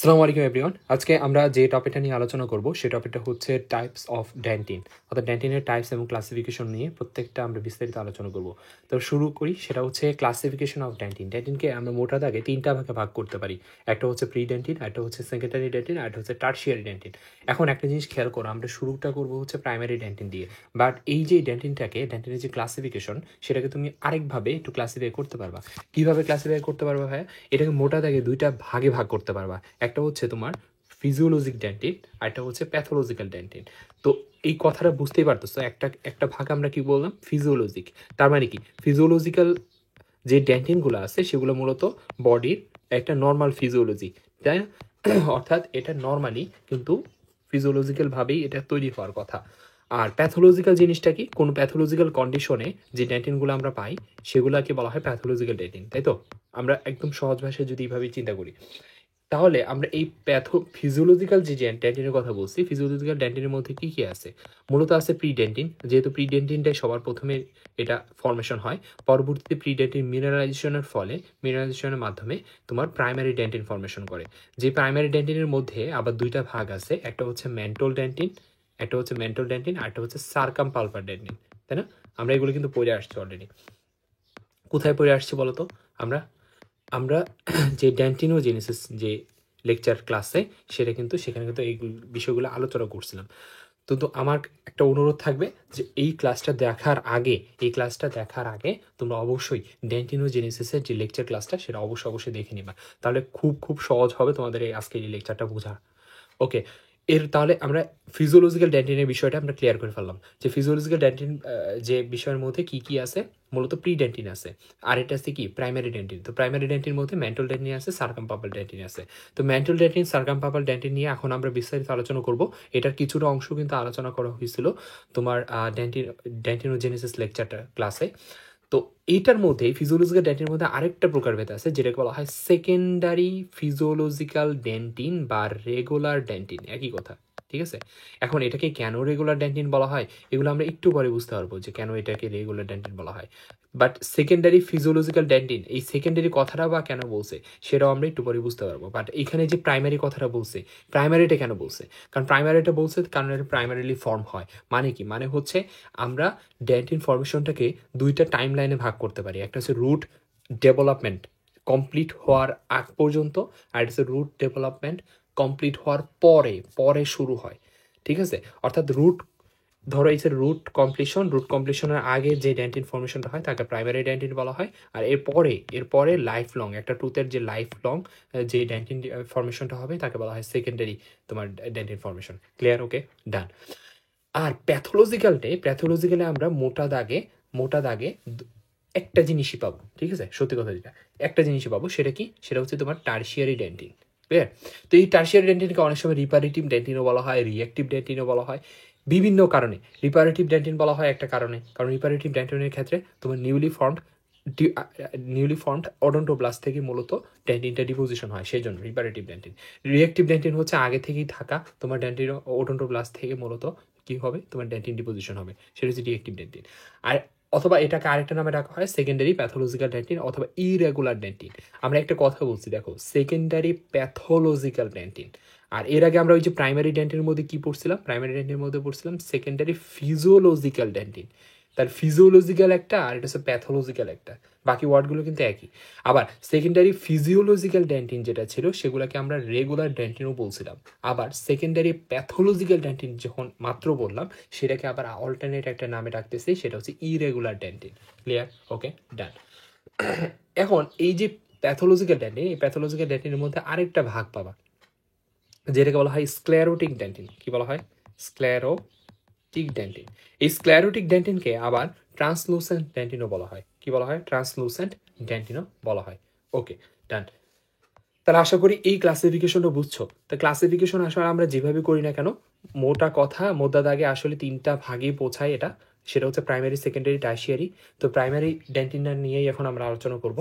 আসসালামু আলাইকুম এভরিওয়ান। আজকে আমরা যে টপিকটা নিয়ে আলোচনা করব সেই টপিকটা হচ্ছে টাইপস অফ ডেন্টিন, অর্থাৎ ডেন্টিনের টাইপস এবং ক্লাসিফিকেশন নিয়ে প্রত্যেকটা আমরা বিস্তারিত আলোচনা করব। তো শুরু করি, সেটা হচ্ছে ক্লাসিফিকেশন অফ ডেন্টিন। ডেন্টিনকে আমরা মোটা দাগে তিনটা ভাগে ভাগ করতে পারি। একটা হচ্ছে প্রি ডেন্টিন, একটা হচ্ছে সেকেন্ডারি ডেন্টিন, আর একটা হচ্ছে টার্সিয়ারি ডেন্টিন। এখন একটা জিনিস খেয়াল করো, আমরা শুরুটা করবো হচ্ছে প্রাইমারি ডেন্টিন দিয়ে, বাট এই যে ডেন্টিনের যে ক্লাসিফিকেশন সেটাকে তুমি আরেকভাবে একটু ক্লাসিফাই করতে পারবা। কিভাবে ক্লাসিফাই করতে পারবা ভাইয়া? এটাকে মোটা দাগে দুইটা ভাগে ভাগ করতে পারবা। একটা হচ্ছে তোমার ফিজিওলজিক ডেন্টিন, আর একটা হচ্ছে প্যাথোলজিক্যাল ডেন্টিন। তো এই কথাটা বুঝতেই পারতেছো, একটা একটা ভাগ আমরা কি বললাম, ফিজিওলজিক। তার মানে কি, ফিজিওলজিক্যাল যে ডেন্টিনগুলো আছে সেগুলো মূলত বডির একটা নর্মাল ফিজিওলজি, তাই না? অর্থাৎ এটা নর্মালি কিন্তু ফিজিওলজিক্যালভাবেই এটা তৈরি হওয়ার কথা। আর প্যাথোলজিক্যাল জিনিসটা কি, কোনো প্যাথোলজিক্যাল কন্ডিশনে যে ডেন্টিনগুলো আমরা পাই সেগুলোকে বলা হয় প্যাথোলজিক্যাল ডেন্টিন, তাই তো? আমরা একদম সহজ ভাষায় যদি এইভাবে চিন্তা করি, তাহলে আমরা এই ফিজিওলজিক্যাল যে ডেন্টিনের কথা বলছি, ফিজিওলজিক্যাল ডেন্টিনের মধ্যে কি কি আছে? মূলত আছে প্রি ডেন্টিন, যেহেতু প্রি ডেন্টিনটাই সবার প্রথমে এটা ফর্মেশন হয়। পরবর্তীতে প্রি ডেন্টিন মিনারেলাইজেশনের মাধ্যমে তোমার প্রাইমারি ডেন্টিন ফর্মেশন করে। যে প্রাইমারি ডেন্টিনের মধ্যে আবার দুইটা ভাগ আছে, একটা হচ্ছে মেন্টল ডেন্টিন, আর একটা হচ্ছে সার্কামপালপার ডেন্টিন, তাই না? আমরা এগুলো কিন্তু পড়ে আসছি অলরেডি। কোথায় পড়ে আসছি বলতো? আমরা আমরা যে ডেন্টিনোজেনেসিস যে লেকচার ক্লাসে, সেটা কিন্তু সেখানে কিন্তু এই বিষয়গুলো আলোচনা করছিলাম। তো আমার একটা অনুরোধ থাকবে যে এই ক্লাসটা দেখার আগে তোমরা অবশ্যই ডেন্টিনোজেনেসিসের যে লেকচার ক্লাসটা সেটা অবশ্যই দেখে নিবা। তাহলে খুব সহজ হবে তোমাদের এই আজকের এই লেকচারটা বোঝা। ওকে, তাহলে আমরা ফিজিওলজিক্যাল ডেন্টিনের বিষয়টা আমরা ক্লিয়ার করে ফেললাম যে ফিজিওলজিক্যাল ডেন্টিন যে বিষয়ের মধ্যে কি কি আছে। মূলত প্রি ডেন্টিন আছে, আর এটা আছে কি প্রাইমারি ডেন্টিন। তো প্রাইমারি ডেন্টিন মধ্যে মেন্টাল ডেন্টিন আছে, সার্কামপাপাল ডেন্টিন আছে। তো মেন্টাল ডেন্টিন, সার্কামপাপাল ডেন্টিন নিয়ে এখন আমরা বিস্তারিত আলোচনা করব। এটার কিছুটা অংশ কিন্তু আলোচনা করা হয়েছিল তোমার ডেন্টিনোজেনেসিস লেকচারটা ক্লাসে। তো এইটার মধ্যে ফিজিওলজিক্যাল ডেন্টিনের মধ্যে আরেকটা প্রকারভেদ আছে, যেটাকে বলা হয় সেকেন্ডারি ফিজিওলজিক্যাল ডেন্টিন বা রেগুলার ডেন্টিন, একই কথা, ঠিক আছে? এখন এটাকে কেন রেগুলার ডেন্টিন বলা হয় এগুলো আমরা একটু পরে বুঝতে পারবো যে কেন এটাকে রেগুলার ডেন্টিন বলা হয়। বাট সেকেন্ডারি ফিজিওলজিক্যাল ডেন্টিন, এই সেকেন্ডারি কথাটা বা কেন বলছে সেটাও আমরা একটু পরে বুঝতে পারবো। বাট এখানে যে প্রাইমারি কথাটা বলছে, প্রাইমারিটা কেন বলছে? কারণ প্রাইমারিটা বলছে কারণ এটা প্রাইমারিলি ফর্ম হয়। মানে কি, মানে হচ্ছে আমরা ডেন্টিন ফর্মেশনটাকে দুইটা টাইম লাইনে ভাগ করতে পারি। একটা হচ্ছে রুট ডেভেলপমেন্ট কমপ্লিট হওয়ার আগ পর্যন্ত, আর একটা হচ্ছে রুট ডেভেলপমেন্ট কমপ্লিট হওয়ার পরে শুরু হয়, ঠিক আছে? অর্থাৎ ধরো এই যে রুট কমপ্লিশনের আগে যে ডেন্টিন ফর্মেশনটা হয় তাকে প্রাইমারি ডেন্টিন বলা হয়। আর এরপরে লাইফ লং, একটা টুথের যে লাইফ লং যে ডেন্টিন ফর্মেশনটা হবে তাকে বলা হয় সেকেন্ডারি তোমার ডেন্টিন ফর্মেশন। ক্লিয়ার? ওকে, ডান। আর প্যাথোলজিক্যালে আমরা মোটা দাগে একটা জিনিসই পাবো, ঠিক আছে? সত্যি কথা যেটা, একটা জিনিসই পাবো, সেটা কি? সেটা হচ্ছে তোমার টার্সিয়ারি ডেন্টিন। ক্লিয়ার? তো এই টার্সিয়ারি ডেন্টিনকে অনেক সময় রিপারেটিভ ডেন্টিনও বলা হয়, রিঅ্যাক্টিভ ডেন্টিনও বলা হয়, বিভিন্ন কারণে। রিপারেটিভ ডেন্টিন বলা হয় একটা কারণে, কারণ রিপারেটিভ ডেন্টিনের ক্ষেত্রে তোমার নিউলি ফর্মড অডন্টোব্লাস্ট থেকে মূলত ডেন্টিনটা ডিপোজিশন হয়, সেই জন্য রিপারেটিভ ডেন্টিন। রিঅ্যাক্টিভ ডেন্টিন হচ্ছে আগে থেকেই থাকা তোমার ডেন্টিন ওডন্টোব্লাস্ট থেকে মূলত কি হবে, তোমার ডেন্টিন ডিপোজিশন হবে, সেটা হচ্ছে রিঅ্যাক্টিভ ডেন্টিন। আর অথবা এটাকে আরেকটা নামে ডাকা হয় সেকেন্ডারি প্যাথোলজিক্যাল ডেন্টিন অথবা ইরেগুলার ডেন্টিন। আমরা একটা কথা বলছি, দেখো, সেকেন্ডারি প্যাথোলজিক্যাল ডেন্টিন। আর এর আগে আমরা ওই যে প্রাইমারি ডেন্টিনের মধ্যে কি পড়ছিলাম? প্রাইমারি ডেন্টিনের মধ্যে পড়ছিলাম সেকেন্ডারি ফিজিওলজিক্যাল ডেন্টিন। তার ফিজিওলজিক্যাল একটা, আর এটা হচ্ছে প্যাথোলজিক্যাল একটা। বাকি ওয়ার্ডগুলো কিন্তু একই। আবার সেকেন্ডারি ফিজিওলজিক্যাল ডেন্টিন যেটা ছিল সেগুলোকে আমরা রেগুলার ডেন্টিনও বলছিলাম। আবার সেকেন্ডারি প্যাথোলজিক্যাল ডেন্টিন যখন মাত্র বললাম, সেটাকে আবার অল্টারনেট একটা নামে ডাকতেছি, সেটা হচ্ছে ইরেগুলার ডেন্টিন। ক্লিয়ার? ওকে, ডান। এখন এই যে প্যাথোলজিক্যাল ডেন্টিন, এই প্যাথোলজিক্যাল ডেন্টিনের মধ্যে আরেকটা ভাগ পাবা, যেটাকে বলা হয় স্ক্লেরোটিক ডেন্টিন। কি বলা হয়? Sclerotic dentine. এই স্ক্লেরোটিক ডেন্টিনকে আবার ট্রান্সলুসেন্ট ডেন্টিনও বলা হয়। কি বলা হয়? ট্রান্সলুসেন্ট ডেন্টিনও বলা হয়। ওকে, ডান। তাহলে আশা করি এই ক্লাসিফিকেশনটা বুঝছো। তো ক্লাসিফিকেশন আসলে আমরা যেভাবে করি না কেন, মোটা দাগে আসলে তিনটা ভাগেই পৌঁছায় এটা। সেটা হচ্ছে প্রাইমারি, সেকেন্ডারি, টার্সিয়ারি। তো প্রাইমারি ডেন্টিনটা নিয়েই এখন আমরা আলোচনা করব।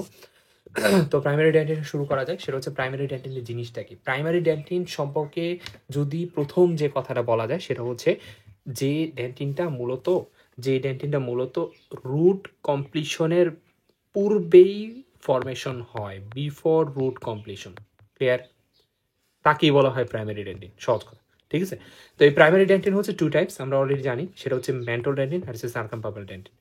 তো প্রাইমারি ডেন্টিন শুরু করা যায়। সেটা হচ্ছে প্রাইমারি ডেন্টিনের জিনিসটা কি। প্রাইমারি ডেন্টিন সম্পর্কে যদি প্রথম যে কথাটা বলা যায় সেটা হচ্ছে যে ডেন্টিনটা মূলত যে ডেন্টিনটা মূলত রুট কমপ্লিশনের পূর্বেই ফরমেশন হয়, বিফোর রুট কমপ্লিশন। ক্লিয়ার? তাকেই বলা হয় প্রাইমারি ডেন্টিন, সহজ কথা। ঠিক আছে, তো এই প্রাইমারি ডেন্টিন হচ্ছে টু টাইপস, আমরা অলরেডি জানি, সেটা হচ্ছে ম্যান্টল ডেন্টিন আর হচ্ছে সার্কামপাপাল ডেন্টিন।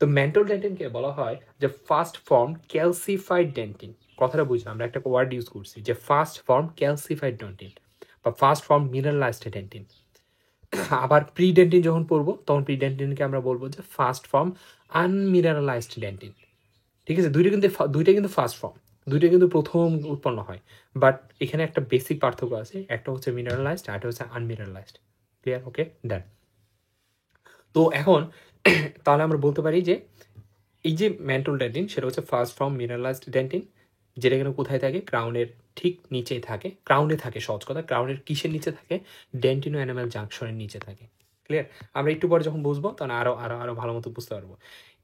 তো ম্যান্টল ডেন্টিনকে বলা হয় যে ফার্স্ট ফর্ম ক্যালসিফাইড ডেন্টিন। কথাটা বুঝলাম, আমরা একটা ওয়ার্ড ইউজ করছি যে ফার্স্ট ফর্ম ক্যালসিফাইড ডেন্টিন বা ফার্স্ট ফর্ম মিনারেলাইজড ডেন্টিন। আবার প্রি ডেন্টিন যখন পড়বো তখন প্রি ডেন্টিনকে আমরা বলবো যে ফার্স্ট ফর্ম আনমিনারেলাইজড ডেন্টিন। ঠিক আছে, দুইটা কিন্তু ফার্স্ট ফর্ম, দুইটা কিন্তু প্রথম উৎপন্ন হয়, বাট এখানে একটা বেসিক পার্থক্য আছে, একটা হচ্ছে মিনারেলাইজড আর একটা হচ্ছে আনমিনারেলাইজড। ক্লিয়ার? ওকে, ডান। তো এখন তাহলে আমরা বলতে পারি যে এই যে ম্যান্টল ডেন্টিন সেটা হচ্ছে ফার্স্ট ফর্ম মিনারেলাইজড ডেন্টিন, যেটা এখানে কোথায় থাকে, ক্রাউনের ঠিক নিচেই থাকে, ক্রাউনে থাকে, সহজ কথা, ক্রাউনের কিসের নিচে থাকে, ডেন্টিনো অ্যানিমাল জাংশনের নিচে থাকে। ক্লিয়ার? আমরা একটু পরে যখন বুঝবো তখন আরো আরো আরো ভালো মতো বুঝতে পারবো।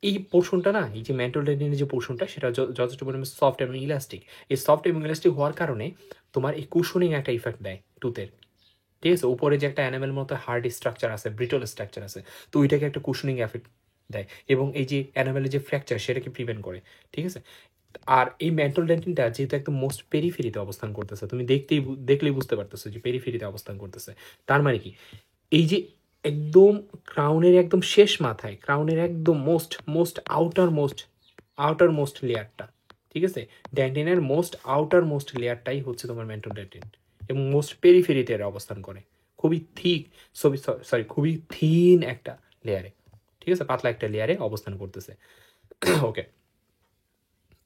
এই পোর্শনটা না, এই যে ম্যান্টল ডেন্টিনের যে পোর্শনটা সেটা যথেষ্ট পরিমাণে সফট এবং ইলাস্টিক। এই সফট এবং ইলাস্টিক হওয়ার কারণে তোমার এই কুশনিং একটা ইফেক্ট দেয় টুথের। ঠিক আছে, উপরে যে একটা অ্যানিমেল মতো হার্ড স্ট্রাকচার আছে, ব্রিটল স্ট্রাকচার আছে, তো ওইটাকে একটা কুশনিং এফেক্ট দেয় এবং এই যে অ্যানিমেলের যে ফ্র্যাকচার সেটাকে প্রিভেন্ট করে। ঠিক আছে, আর এই ম্যান্টল ডেন্টিনটা যেহেতু একদম মোস্ট পেরিফেরিতে অবস্থান করতেছে, তুমি দেখলেই বুঝতে পারতেছো যে পেরিফেরিতে অবস্থান করতেছে। তার মানে কি, এই যে একদম ক্রাউনের একদম শেষ মাথায়, ক্রাউনের একদম আউটার মোস্ট লেয়ারটা, ঠিক আছে, ডেন্টিনের আউটার মোস্ট লেয়ারটাই হচ্ছে তোমার ম্যান্টল ডেন্টিন এবং মোস্ট পেরিফেরিতে এর অবস্থান করে, খুবই থিক, খুবই থিন একটা লেয়ারে। ঠিক আছে, পাতলা একটা লেয়ারে অবস্থান করতেছে। ওকে,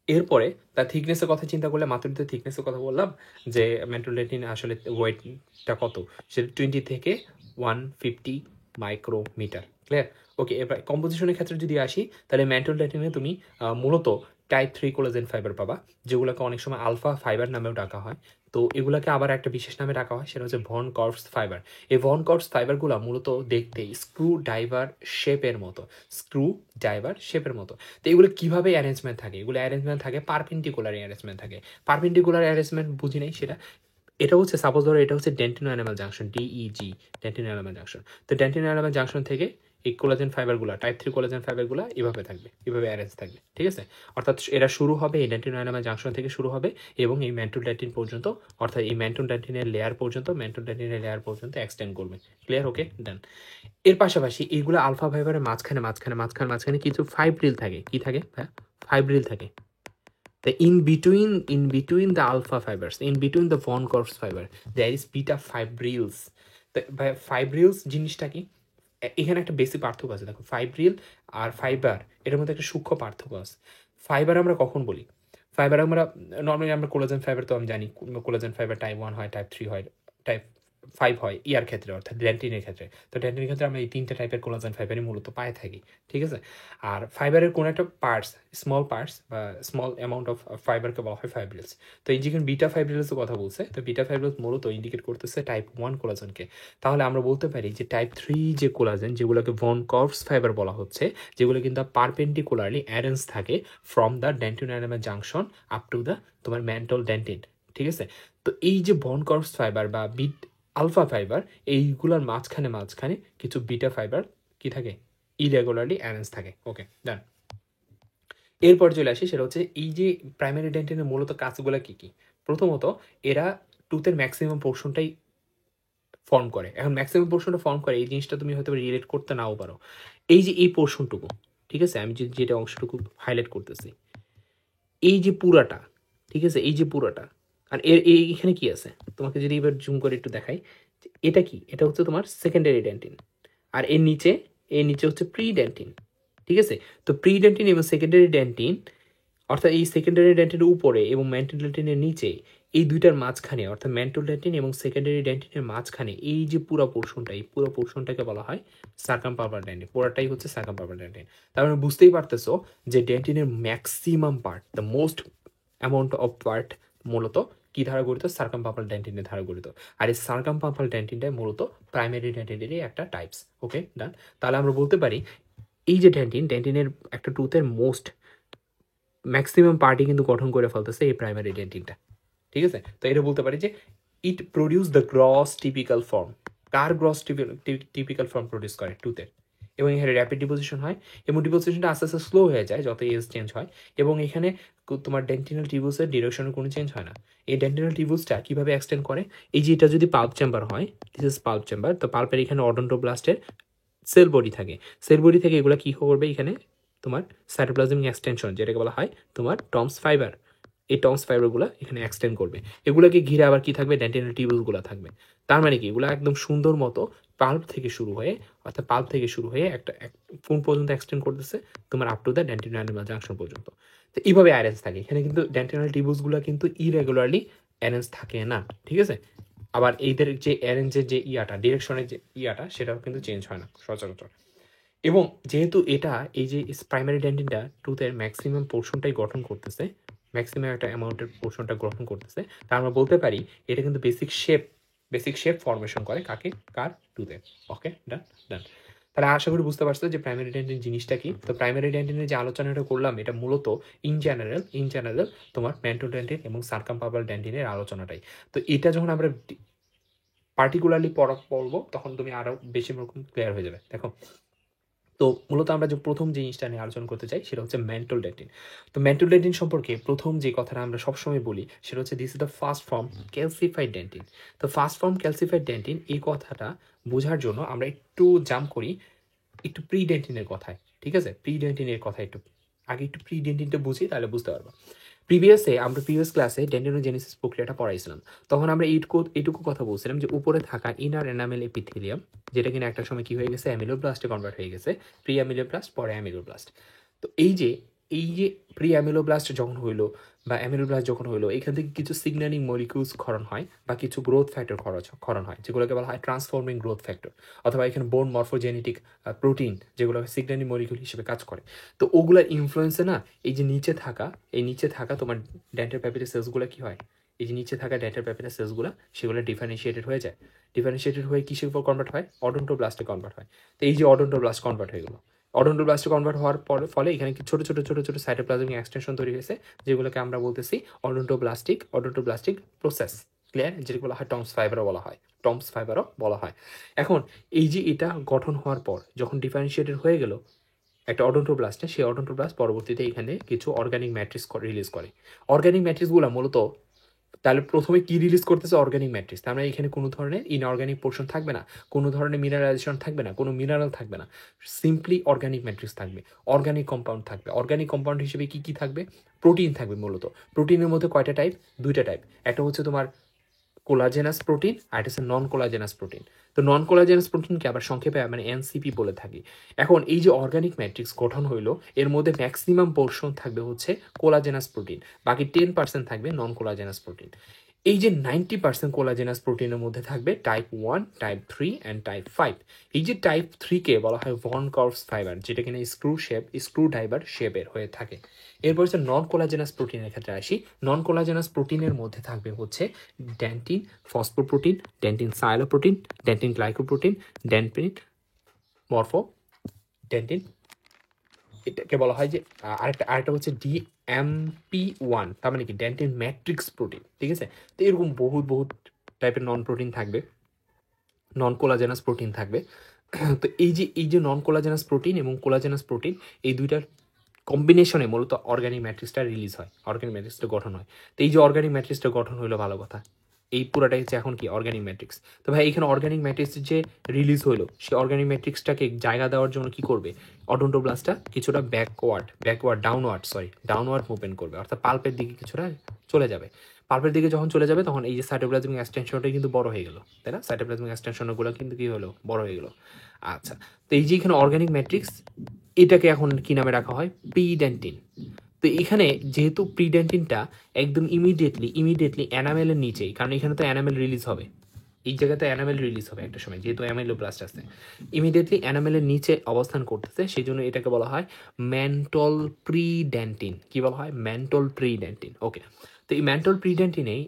এরপরে তার থিকনেসের কথা চিন্তা করলে, মাত্র তো থিকনেসের কথা বললাম যে ম্যান্টল ডেন্টিন আসলে ওয়েটটা কত, সেটা 20 থেকে 150 মাইক্রোমিটার। ক্লিয়ার? ওকে, এবার কম্পোজিশনের ক্ষেত্রে যদি আসি, তাহলে ম্যান্টল ডেন্টিনে তুমি মূলত টাইপ 3 কোলাজেন ফাইবার পাবা, যেগুলোকে অনেক সময় আলফা ফাইবার নামেও ডাকা হয়। তো এগুলোকে আবার একটা বিশেষ নামে ডাকা হয়, সেটা হচ্ছে ভন কর্পস ফাইবার। এই ভন কর্পস ফাইবারগুলো মূলত দেখতে স্ক্রু ড্রাইভার শেপের মতো, তো এগুলো কিভাবে অ্যারেঞ্জমেন্ট থাকে, এগুলো অ্যারেঞ্জমেন্ট থাকে পারপেন্ডিকুলার অ্যারেঞ্জমেন্ট থাকে। পারপেন্ডিকুলার অ্যারেঞ্জমেন্ট বুঝি নাই সেটা, এটা হচ্ছে সাপোজ ধরো এটা হচ্ছে dentino enamel junction, DEJ, dentino enamel junction. তো ডেন্টিনো অ্যানিমাল জাংশন থেকে এই কোলাজেন ফাইবারগুলো, টাইপ 3 কোলাজেন ফাইবারগুলো এভাবে থাকবে, এভাবে অ্যারেঞ্জ থাকবে। ঠিক আছে, অর্থাৎ এরা শুরু হবে এই ডেন্টিনো অ্যানিমাল জাংশন থেকে শুরু হবে এবং এই ম্যান্টল ডেন্টিন পর্যন্ত, অর্থাৎ এই ম্যান্টল ডেন্টিনের লেয়ার পর্যন্ত এক্সটেন্ড করবে। ক্লিয়ার? ওকে, ডান। এর পাশাপাশি এইগুলো আলফা ফাইবারের মাঝখানে কিছু ফাইব্রিল থাকে। কি থাকে? হ্যাঁ, ফাইব্রিল থাকে। The in between the alpha fibers, in between the von Korf's fiber, there is beta fibrils. তো ফাইব্রিলস জিনিসটা কি, এখানে একটা বেসিক পার্থক্য আছে। দেখো, ফাইব্রিল আর ফাইবার এটার মধ্যে একটা সূক্ষ্ম পার্থক্য আছে। ফাইবার আমরা কখন বলি, ফাইবার আমরা নর্মালি আমরা কোলাজেন ফাইবার তো আমি জানি, কোলাজেন ফাইবার টাইপ 1 হয়, টাইপ 3 হয়, টাইপ 5 হয় ইয়ার ক্ষেত্রে, অর্থাৎ ডেন্টিনের ক্ষেত্রে। তো ডেন্টিনের ক্ষেত্রে আমরা এই 3টে টাইপের কোলাজেন ফাইবারই মূলত পায়ে থাকি। ঠিক আছে, আর ফাইবারের কোনো একটা স্মল পার্টস বা স্মল অ্যামাউন্ট অফ ফাইবারকে বলা হয় ফাইব্রিলস। তো এই যেখানে বিটা ফাইব্রিলসের কথা বলছে, তো বিটা ফাইব্রিলস মূলত ইন্ডিকেট করতেছে টাইপ 1 কোলাজেনকে। তাহলে আমরা বলতে পারি যে টাইপ 3 যে কোলাজেন, যেগুলোকে ভন কর্পস ফাইবার বলা হচ্ছে, যেগুলো কিন্তু পারপেন্ডিকুলারলি অ্যারেঞ্জ থাকে from the dentino enamel junction up to the তোমার ম্যান্টল ডেন্টিন। ঠিক আছে, তো এই যে ভন কর্পস ফাইবার বা আলফা ফাইবার, এইগুলোর মাঝখানে কিছু বিটা ফাইবার কি থাকে, ইরেগুলারলি অ্যারেঞ্জ থাকে। ওকে, ডান। এরপর চলে আসি, সেটা হচ্ছে এই যে প্রাইমারি ডেন্টিনের মূলত কাজগুলো কি কি। প্রথমত, এরা টুথের ম্যাক্সিমাম পোর্শনটাই ফর্ম করে। এখন ম্যাক্সিমাম পোর্শনটা ফর্ম করে, এই জিনিসটা তুমি হয়তো রিলেট করতে নাও পারো। এই যে এই পোর্শনটুকু, ঠিক আছে, আমি যেটা অংশটুকু হাইলাইট করতেছি, এই যে পুরাটা, ঠিক আছে, এই যে পুরাটা, আর এইখানে কি আছে, তোমাকে যদি এবার জুম করে একটু দেখাই, এটা কি, এটা হচ্ছে তোমার সেকেন্ডারি ডেন্টিন, আর এর নিচে হচ্ছে প্রি ডেন্টিন। ঠিক আছে, তো প্রি ডেন্টিন এবং সেকেন্ডারি ডেন্টিন, অর্থাৎ এই সেকেন্ডারি ডেন্টিনের উপরে এবং ম্যান্টল ডেন্টিনের নিচে, এই দুইটার মাঝখানে, অর্থাৎ ম্যান্টল ডেন্টিন এবং সেকেন্ডারি ডেন্টিনের মাঝখানে এই যে পুরো পোর্শনটা, এই পুরো পোর্শনটাকে বলা হয় সার্কামপালপাল ডেন্টিন। পুরোটাই হচ্ছে সার্কামপালপাল ডেন্টিন। তার মানে বুঝতেই পারতেছো যে ডেন্টিনের maximum part, the most amount of part মূলত কি ধারা গঠিত, সার্কামপালপাল ডেন্টিনের ধারা গঠিত। আর এই সার্কামপালপাল ডেন্টিনটাই মূলত প্রাইমারি ডেন্টিনেরই একটা টাইপস। ওকে, ডান। তাহলে আমরা বলতে পারি এই যে ডেন্টিনের একটা টুথের ম্যাক্সিমাম পার্টি কিন্তু গঠন করে ফেলতেছে এই প্রাইমারি ডেন্টিনটা। ঠিক আছে, তো এটা বলতে পারি যে it produce the gross typical form. কার গ্রস টিপিক্যাল ফর্ম প্রডিউস করে? টুথের। এবং এখানে র্যাপিড ডিপোজিশন হয় এবং ডিপোজিশনটা আস্তে আস্তে স্লো হয়ে যায় যত এজ চেঞ্জ হয় এবং এখানে তোমার ডেন্টিনাল টিউবুসের ডিরেকশনের কোনো চেঞ্জ হয় না। এই ডেন্টিনাল টিউবুসটা কীভাবে এক্সটেন্ড করে, এই যে এটা যদি পাল্প চেম্বার হয়, দিস ইজ পাল্প চেম্বার, তো পাল্পের এখানে অডন্টোব্লাস্টের সেল বডি থাকে, সেল বডি থেকে এগুলো কী করবে, এখানে তোমার সাইটোপ্লাজমিক এক্সটেনশন যেটাকে বলা হয় তোমার টমস ফাইবার, এই টমস ফাইবারগুলো এখানে এক্সটেন্ড করবে। এগুলোকে ঘিরে আবার কি থাকবে, ডেন্টিনাল টিউবুসগুলো থাকবে। তার মানে কি এগুলো একদম সুন্দর মতো পাল্প থেকে শুরু হয়ে, অর্থাৎ পাল্প থেকে শুরু হয়ে একটা কোন পর্যন্ত এক্সটেন্ড করতেছে, তোমার আপ টু দ্য ডেন্টিনাল জাংশন পর্যন্ত। তো এইভাবে অ্যারেঞ্জ থাকে। এখানে কিন্তু ডেন্টিনাল টিউবুসগুলো কিন্তু ইরেগুলারলি অ্যারেঞ্জ থাকে না, ঠিক আছে। আবার এইদের যে অ্যারেঞ্জের যে ডিরেকশনের যে সেটাও কিন্তু চেঞ্জ হয় না সচরাচর। এবং যেহেতু এটা এই যে প্রাইমারি ডেন্টিনটা টুথের ম্যাক্সিমাম পোর্শনটাই গঠন করতেছে, ম্যাক্সিমাম একটা অ্যামাউন্টের পোর্শনটা গ্রহণ করতেছে, তা আমরা বলতে পারি এটা কিন্তু বেসিক শেপ ফর্মেশন করে কার টুথের। ওকে, ডান। তাহলে আশা করি বুঝতে পারছো যে প্রাইমারি ডেন্টিন জিনিসটা কি। তো প্রাইমারি ডেন্টিনের যে আলোচনাটা করলাম এটা মূলত ইন জেনারেল তোমার মেন্টাল ডেন্টিন এবং সার্কামপালপাল ডেন্টিনের আলোচনাটাই। তো এটা যখন আমরা পার্টিকুলারলি পড়বো তখন তুমি আরো বেশি রকম ক্লিয়ার হয়ে যাবে। দেখো, তো মূলত আমরা যে প্রথম জিনিসটা নিয়ে আলোচনা করতে চাই সেটা হচ্ছে মেন্টাল ডেন্টিন। তো মেন্টাল ডেন্টিন সম্পর্কে প্রথম যে কথাটা আমরা সবসময় বলি সেটা হচ্ছে this is the first form calcified dentine. তো ফার্স্ট ফর্ম ক্যালসিফাইড ডেন্টিন এই কথাটা বোঝার জন্য আমরা একটু জাম্প করি একটু প্রি ডেন্টিনের কথায়, ঠিক আছে। প্রি ডেন্টিনের কথা একটু আগে একটু প্রি ডেন্টিনটা বুঝি, তাহলে বুঝতে পারবো। প্রিভিয়াস ক্লাসে ডেন্টিনোজেনেসিস প্রক্রিয়াটা পড়াইছিলাম, তখন আমরা এইটুকু কথা বলছিলাম যে উপরে থাকা ইনার এনামেল এপিথেলিয়াম, যেটা কিনা একটা সময় কি হয়ে গেছে, অ্যামিলোব্লাস্টে কনভার্ট হয়ে গেছে, প্রি অ্যামিলোব্লাস্ট পরে অ্যামিলোব্লাস্ট। তো এই যে প্রি অ্যামিলোব্লাস্ট যখন হইলো বা অ্যামিলোব্লাস্ট যখন হইলো, এখান থেকে কিছু সিগন্যালিং মলিকিউলস ক্ষরণ হয় বা কিছু গ্রোথ ফ্যাক্টর ক্ষরণ হয়, যেগুলোকে বলা হয় ট্রান্সফর্মিং গ্রোথ ফ্যাক্টর, অথবা এখানে বোন মরফোজেনেটিক প্রোটিন যেগুলো সিগন্যালিং মলিকিউল হিসেবে কাজ করে। তো ওগুলোর ইনফ্লুয়েন্সে না এই যে নিচে থাকা তোমার ডেন্টাল প্যাপিলার সেলসগুলো কি হয়, এই যে নিচে থাকা ডেন্টাল প্যাপিলার সেলসগুলো সেগুলো ডিফারেন্সিয়েটেড হয়ে যায়। ডিফারেন্সিয়েটেড হয়ে কিসের উপর কনভার্ট হয়, অডন্টোব্লাস্টে কনভার্ট হয়। তো এই যে অডন্টোব্লাস্ট কনভার্ট হয়ে গেলো, অডন্টোব্লাস্টে কনভার্ট হওয়ার ফলে এখানে ছোট ছোট সাইটোপ্লাজমিক এক্সটেনশন তৈরি হয়েছে, যেগুলোকে আমরা বলতেছি অডন্টোব্লাস্টিক প্রসেস। ক্লিয়ার? যেটা বলা হয় টমস ফাইবারও বলা হয়। এখন এই যে এটা গঠন হওয়ার পর যখন ডিফারেন্সিয়েটেড হয়ে গেল একটা অডন্টোব্লাস্টে, সেই অডন্টোব্লাস্ট পরবর্তীতে এখানে কিছু অর্গানিক ম্যাট্রিক্স রিলিজ করে। অর্গানিক ম্যাট্রিক্সগুলো মূলত তাহলে প্রথমে কি রিলিজ করতেছে, অর্গানিক ম্যাট্রিক্স। তার মানে এখানে কোনো ধরনের ইনঅর্গানিক পোর্শন থাকবে না, কোনো ধরনের মিনারেলাইজেশন থাকবে না, কোনো মিনারেল থাকবে না, সিম্পলি অর্গানিক ম্যাট্রিক্স থাকবে, অর্গানিক কম্পাউন্ড থাকবে। অর্গানিক কম্পাউন্ড হিসেবে কি থাকবে, প্রোটিন থাকবে। মূলত প্রোটিনের মধ্যে কয়টা টাইপ, দুইটা টাইপ। একটা হচ্ছে তোমার কোলাজেনাস প্রোটিন আর এটা হচ্ছে নন কোলাজেনাস প্রোটিন। তো নন কোলাজেনাস প্রোটিনকে আবার সংক্ষেপে মানে এনসিপি বলে থাকি। এখন এই যে অর্গানিক ম্যাট্রিক্স গঠন হইলো, এর মধ্যে ম্যাক্সিমাম পোর্শন থাকবে হচ্ছে কোলাজেনাস প্রোটিন, বাকি 10% থাকবে নন কোলাজেনাস প্রোটিন। এই যে 90% কোলাজেনাস প্রোটিনের মধ্যে থাকবে টাইপ 1, টাইপ 3 অ্যান্ড টাইপ 5। এই যে টাইপ 3কে বলা হয় ভন কর্ভস ফাইবার, যেটা কিনা স্ক্রু ড্রাইভার শেপের হয়ে থাকে। এরপর হচ্ছে নন কোলাজেনাস প্রোটিনের ক্ষেত্রে আসি। নন কোলাজেনাস প্রোটিনের মধ্যে থাকবে হচ্ছে dentin phosphoprotein, dentin sialoprotein, dentin glycoprotein, dentin morpho dentin, এটাকে বলা হয় যে আরেকটা হচ্ছে DMP1, তার মানে কি ডেন্টিন ম্যাট্রিক্স প্রোটিন, ঠিক আছে। তো এরকম বহুত টাইপের নন প্রোটিন থাকবে, নন কোলাজেনাস প্রোটিন থাকবে। তো এই যে নন কোলাজেনাস প্রোটিন এবং কোলাজেনাস প্রোটিন এই দুইটার কম্বিনেশনে মূলত অর্গানিক ম্যাট্রিক্সটা রিলিজ হয়, অর্গানিক ম্যাট্রিক্সটা গঠন হয়। তো এই যে অর্গানিক ম্যাট্রিক্সটা গঠন হইলো ভালো কথা, এই পুরাটাই হচ্ছে এখন কি অর্গানিক ম্যাট্রিক্স। তো ভাই এখানে অর্গানিক ম্যাট্রিক্স যে রিলিজ হলো, সেই অর্গানিক ম্যাট্রিক্সটাকে জায়গা দেওয়ার জন্য কি করবে, অডন্টোব্লাস্টটা কিছুটা ডাউনওয়ার্ড মুভমেন্ট করবে, অর্থাৎ পাল্পের দিকে কিছুটা চলে যাবে। পাল্পের দিকে যখন চলে যাবে তখন এই যে সাইটোপ্লাজমিক এক্সটেনশনটা কিন্তু বড় হয়ে গেল, তাই না? সাইটোপ্লাজমিক এক্সটেনশনগুলো কিন্তু কি হলো, বড় হয়ে গেল। আচ্ছা, তো এই যে এখানে অর্গানিক ম্যাট্রিক্স, এটাকে এখন কি নামে রাখা হয়, প্রিডেন্টিন। তো এখানে যেহেতু প্রিডেন্টিনটা একদম ইমিডিয়েটলি অ্যানামেলের নিচেই, কারণ এখানে তো অ্যানামেল রিলিজ হবে, এই জায়গাতে অ্যানামেল রিলিজ হবে একটা সময়, যেহেতু অ্যামাইলোব্লাস্ট আছে, ইমিডিয়েটলি অ্যানামেলের নিচে অবস্থান করতেছে, সেই জন্য এটাকে বলা হয় ম্যান্টল প্রিডেন্টিন। কি বলা হয়, ম্যান্টল প্রিডেন্টিন। ওকে, তো এই ম্যান্টল প্রিডেন্টিনেই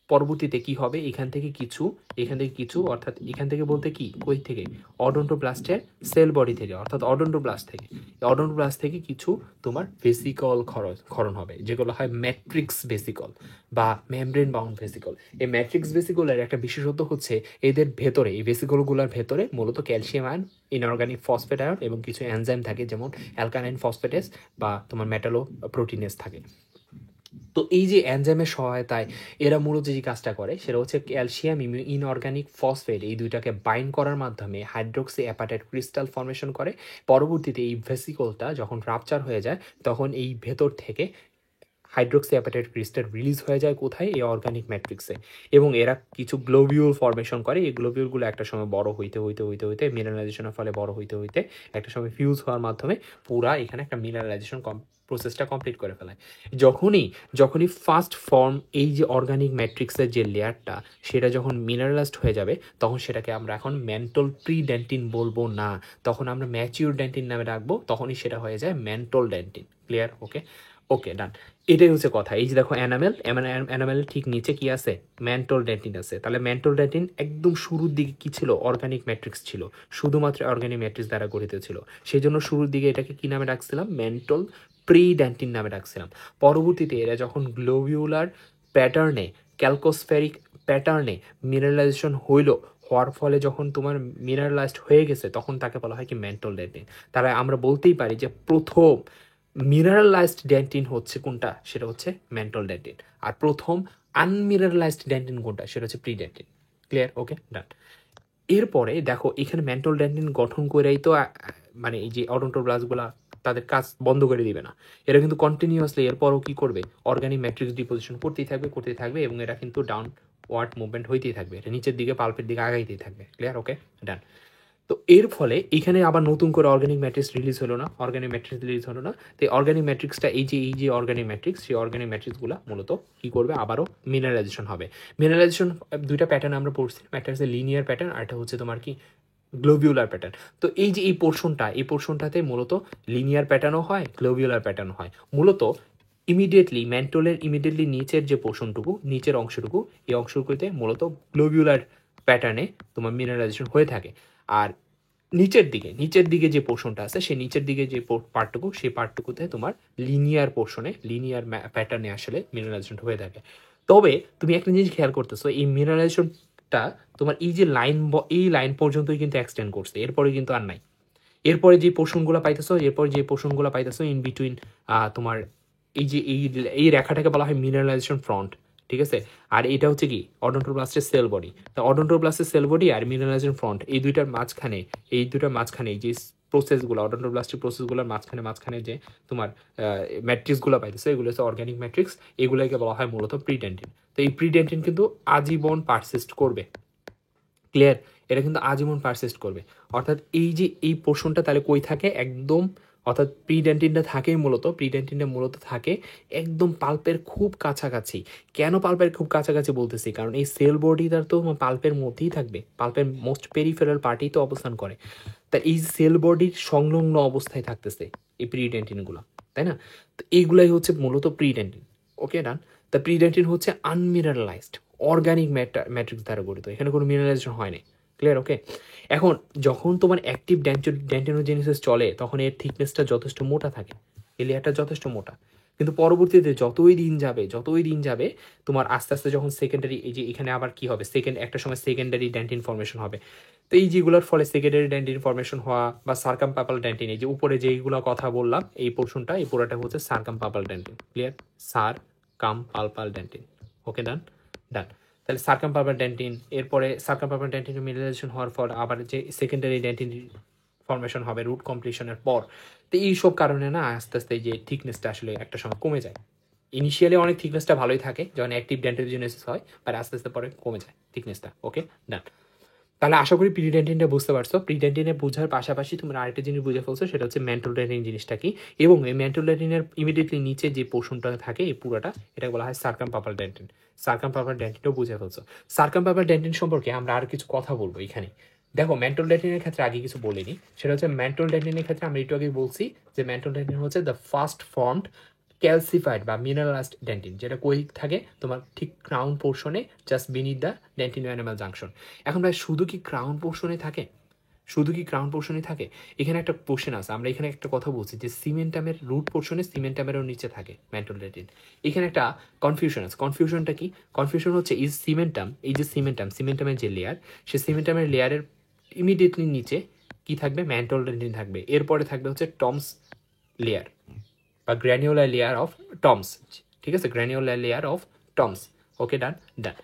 পরবর্তীতে কি হবে, এখান থেকে কিছু অর্থাৎ এখান থেকে বলতে কি, কই থেকে, অডন্টোব্লাস্টের সেল বডি থেকে অর্থাৎ অডন্টোব্লাস্ট থেকে, অডন্টোব্লাস্ট থেকে কিছু তোমার ভেসিকল ক্ষরণ হবে, যেগুলো হয় ম্যাট্রিক্স ভেসিকল বা মেমব্রেন বাউন্ড ভেসিকল। এই ম্যাট্রিক্স ভেসিকলের একটা বিশেষত্ব হচ্ছে এদের ভেতরে, এই ভেসিকলগুলোর ভেতরে মূলত calcium ion, inorganic phosphate ion এবং কিছু এনজাইম থাকে, যেমন অ্যালকালাইন ফসফেটেস বা তোমার মেটালো প্রোটিনেস থাকে। তো এই যে এনজাইমের সহায়তায় এরা মূলত যে কাজটা করে সেটা হচ্ছে ক্যালসিয়াম ইনঅর্গানিক ফসফেট এই দুইটাকে বাইন্ড করার মাধ্যমে হাইড্রোক্সি অ্যাপাটাইট ক্রিস্টাল ফর্মেশন করে। পরবর্তীতে এই ভেসিকলটা যখন রাপচার হয়ে যায় তখন এই ভেতর থেকে হাইড্রোক্সি অ্যাপাটাইট ক্রিস্টাল রিলিজ হয়ে যায় কোথায়, এই অর্গানিক ম্যাট্রিক্সে, এবং এরা কিছু গ্লোবিউল ফর্মেশন করে। এই গ্লোবিউলগুলো একটা সময় বড় হইতে মিনারেলাইজেশনের ফলে বড় হইতে একটা সময় ফিউজ হওয়ার মাধ্যমে পুরা এখানে একটা মিনারেলাইজেশন প্রসেসটা কমপ্লিট করে ফেলায়। যখনই ফার্স্ট ফর্ম এই যে অর্গানিক ম্যাট্রিক্সের যে লেয়ারটা সেটা যখন মিনারেলাইজড হয়ে যাবে তখন সেটাকে আমরা এখন ম্যান্টল প্রি ডেন্টিন বলবো না, তখন আমরা ম্যাচিউর ডেন্টিন নামে রাখবো, তখনই সেটা হয়ে যায় ম্যান্টল ডেন্টিন। ক্লিয়ার? ওকে ডান। এটাই হচ্ছে কথা। এই যে দেখো অ্যানামেলের ঠিক নিচে কি আছে, ম্যান্টল ডেন্টিন আছে। তাহলে ম্যান্টল ডেন্টিন একদম শুরুর দিকে কি ছিল, অর্গানিক ম্যাট্রিক্স ছিল, শুধুমাত্র অর্গানিক ম্যাট্রিক্স দ্বারা গঠিত ছিল। সেই জন্য শুরুর দিকে এটাকে কি নামে ডাকছিলাম, ম্যান্টল প্রি ডেন্টিন নামে ডাকছিলাম। পরবর্তীতে এরা যখন গ্লোবিউলার প্যাটার্নে, ক্যালকোস্ফেরিক প্যাটার্নে মিনারেলাইজেশন হওয়ার ফলে যখন তোমার মিনারেলাইজড হয়ে গেছে তখন তাকে বলা হয় কি ম্যান্টল ডেন্টিন। তাহলে আমরা বলতেই পারি যে প্রথম মিনারেলাইজড ডেন্টিন হচ্ছে কোনটা, সেটা হচ্ছে ম্যান্টল ডেন্টিন। আর প্রথম আনমিনারেলাইজড ডেন্টিন কোনটা, সেটা হচ্ছে প্রি ডেন্টিন। ক্লিয়ার? ওকে ডান। এরপরে দেখো এখানে ম্যান্টল ডেন্টিন গঠন করেই তো মানে এই যে অডন্টোব্লাস্টগুলা তাদের কাজ বন্ধ করে দিবে না, এরা কিন্তু কন্টিনিউয়াসলি এরপরও কি করবে, অর্গানিক ম্যাট্রিক্স ডিপোজিশন করতেই থাকবে এবং এরা কিন্তু ডাউন ওয়ার্ড মুভমেন্ট হইতেই থাকবে, এটা নিচের দিকে পাল্পের দিকে আগাইতেই থাকবে। ক্লিয়ার? ওকে ডান। তো এর ফলে এখানে আবার নতুন করে অর্গানিক ম্যাট্রিক্স রিলিজ হলো না, তো অর্গানিক ম্যাট্রিক্সটা এই যে অর্গানিক ম্যাট্রিক্স, সেই অর্গানিক ম্যাট্রিক্সগুলো মূলত কি করবে, আবারও মিনারেলাইজেশন হবে। মিনারেলাইজেশন দুইটা প্যাটার্ন আমরা পড়ছি, একটা হচ্ছে লিনিয়ার প্যাটার্ন আর একটা হচ্ছে তোমার কি গ্লোবিউলার প্যাটার্ন। তো এই যে এই পোর্শনটাতে মূলত লিনিয়ার প্যাটার্নও হয়, গ্লোবিউলার প্যাটার্নও হয়। মূলত ম্যান্টলের ইমিডিয়েটলি নিচের যে পোর্শনটুকু, নিচের অংশটুকু, এই অংশটুকুতে মূলত গ্লোবিউলার প্যাটার্নে তোমার মিনারেলাইজেশন হয়ে থাকে। আর নিচের দিকে যে পোর্শনটা আছে, সেই নিচের দিকে যে পার্টটুকু, সেই পার্টটুকুতে তোমার লিনিয়ার প্যাটার্নে আসলে মিনারেলাইজেশন হয়ে থাকে। তবে তুমি একটা জিনিস খেয়াল করতেছো, এই মিনারেলাইজেশনটা তোমার এই লাইন পর্যন্তই কিন্তু এক্সটেন্ড করছে, এরপরে কিন্তু আর নাই। এরপরে যে পোর্শনগুলো পাইতেছো ইন বিটুইন তোমার এই রেখাটাকে বলা হয় মিনারেলাইজেশন ফ্রন্ট। ঠিক আছে? আর এটা হচ্ছে কি, অডন্টোব্লাস্টের সেল বডি। তো অডন্টোব্লাস্টের সেল বডি আর মিনারেলাইজেশন ফ্রন্ট এই দুইটার মাঝখানে যে প্রসেসগুলো, অডন্টোব্লাস্টিক প্রসেসগুলোর মাঝখানে যে তোমার ম্যাট্রিক্সগুলো পাইতেছে, এগুলো হচ্ছে অর্গানিক ম্যাট্রিক্স, এগুলোকে বলা হয় মূলত প্রিডেন্টিন। তো এই প্রিডেন্টিন কিন্তু আজীবন পারসিস্ট করবে। ক্লিয়ার? এটা কিন্তু আজীবন পারসিস্ট করবে। অর্থাৎ এই পোর্শনটা তাহলে কই থাকে, একদম, অর্থাৎ প্রিডেন্টিনটা মূলত থাকে একদম পাল্পের খুব কাছাকাছি। কেন পাল্পের খুব কাছাকাছি বলতেছি, কারণ এই সেল বডিটার তো পাল্পের মধ্যেই থাকবে, পাল্পের মোস্ট পেরিফেরাল পার্টি তো অবস্থান করে। তা এই সেল বডির সংলগ্ন অবস্থায় থাকতেছে এই প্রিডেন্টিনগুলো, তাই না? তো এইগুলাই হচ্ছে মূলত প্রিডেন্টিন। ওকে ডান। তা প্রিডেন্টিন হচ্ছে আনমিনারেলাইজড অর্গানিক ম্যাট্রিক্স দ্বারা গঠিত, এখানে কোনো মিনারেলাইজেশন হয়নি। ক্লিয়ার? ওকে। এখন যখন তোমার অ্যাক্টিভ ডেন্টিনোজেনেসিস চলে তখন এর থিকনেসটা যথেষ্ট মোটা থাকে, এই লেয়ারটা যথেষ্ট মোটা। কিন্তু পরবর্তীতে যতই দিন যাবে তোমার আস্তে আস্তে যখন সেকেন্ডারি, এই যে এখানে আবার কি হবে, একটা সময় সেকেন্ডারি ডেন্টিন ফর্মেশন হবে। তো এই যেগুলোর ফলে সেকেন্ডারি ডেন্টিন ফর্মেশন হওয়া বা সার্কামপাপাল ডেন্টিন, এই যে উপরে যেইগুলো কথা বললাম, এই পোর্শনটা, এই পুরোটা হচ্ছে সার্কামপাপাল ডেন্টিন। ক্লিয়ার? সার্কামপাপাল ডেন্টিন। ওকে ডান। তাহলে সার্কামপাপাল ডেন্টিন, এরপরে সার্কামপাপাল ডেন্টিন মিনারেলাইজেশন হওয়ার পর আবার যে সেকেন্ডারি ডেন্টিন ফর্মেশন হবে রুট কমপ্লিশনের পর। তো এইসব কারণে না আস্তে আস্তে যে থিকনেসটা আসলে একটা সময় কমে যায়। ইনিশিয়ালি অনেক থিকনেসটা ভালোই থাকে যখন অ্যাক্টিভ ডেন্টোজেনেসিস হয়, আর আস্তে আস্তে পরে কমে যায় থিকনেসটা। ওকে ডান। তাহলে আশা করি প্রিডেন্টিনটা বুঝতে পারছো। প্রিডেন্টিনে বোঝার পাশাপাশি তোমরা আরেকটা জিনিস বুঝে ফেলছো, সেটা হচ্ছে ম্যান্টল ডেন্টিন জিনিসটা কি, এবং এই ম্যান্টল ডেন্টিনের ইমিডিয়েটলি নিচে যে পোর্শনটা থাকে এই পুরোটা, এটা বলা হয় সার্কামপাপাল ডেন্টিন। সার্কামপাপাল ডেন্টিনটাও বুঝে ফেলছো। সার্কামপাপাল ডেন্টিন সম্পর্কে আমরা আর কিছু কথা বলবো এখানে। দেখো ম্যান্টল ডেন্টিনের ক্ষেত্রে আগে কিছু বলিনি, সেটা হচ্ছে ম্যান্টল ডেন্টিনের ক্ষেত্রে আমরা একটু আগে বলছি যে ম্যান্টল ডেন্টিন হচ্ছে দ্য ফার্স্ট ফর্মড ক্যালসিফাইড বা মিনারেলাইজড ডেন্টিন, যেটা কই থাকে তোমার ঠিক ক্রাউন পোর্শনে, just beneath the dentino enamel junction. এখন ভাই শুধু কি ক্রাউন পোর্শনে থাকে? শুধু কি ক্রাউন পোর্শনে থাকে? এখানে একটা পোর্শন আছে, আমরা এখানে একটা কথা বলছি যে সিমেন্টামের রুট পোর্শনে, সিমেন্টামেরও নিচে থাকে মেন্টাল ডেন্টিন। এখানে একটা কনফিউশন আছে। কনফিউশনটা কি? কনফিউশন হচ্ছে এই সিমেন্টাম, এই যে সিমেন্টামের যে লেয়ার, সেই সিমেন্টামের লেয়ারের ইমিডিয়েটলি নিচে কি থাকবে? মেন্টাল ডেন্টিন থাকবে। এরপরে থাকবে হচ্ছে টমস লেয়ার বা গ্র্যানিউলার লেয়ার অফ টমস। ঠিক আছে, গ্র্যানিউলার লেয়ার অফ টমস। ওকে, ডান ডান।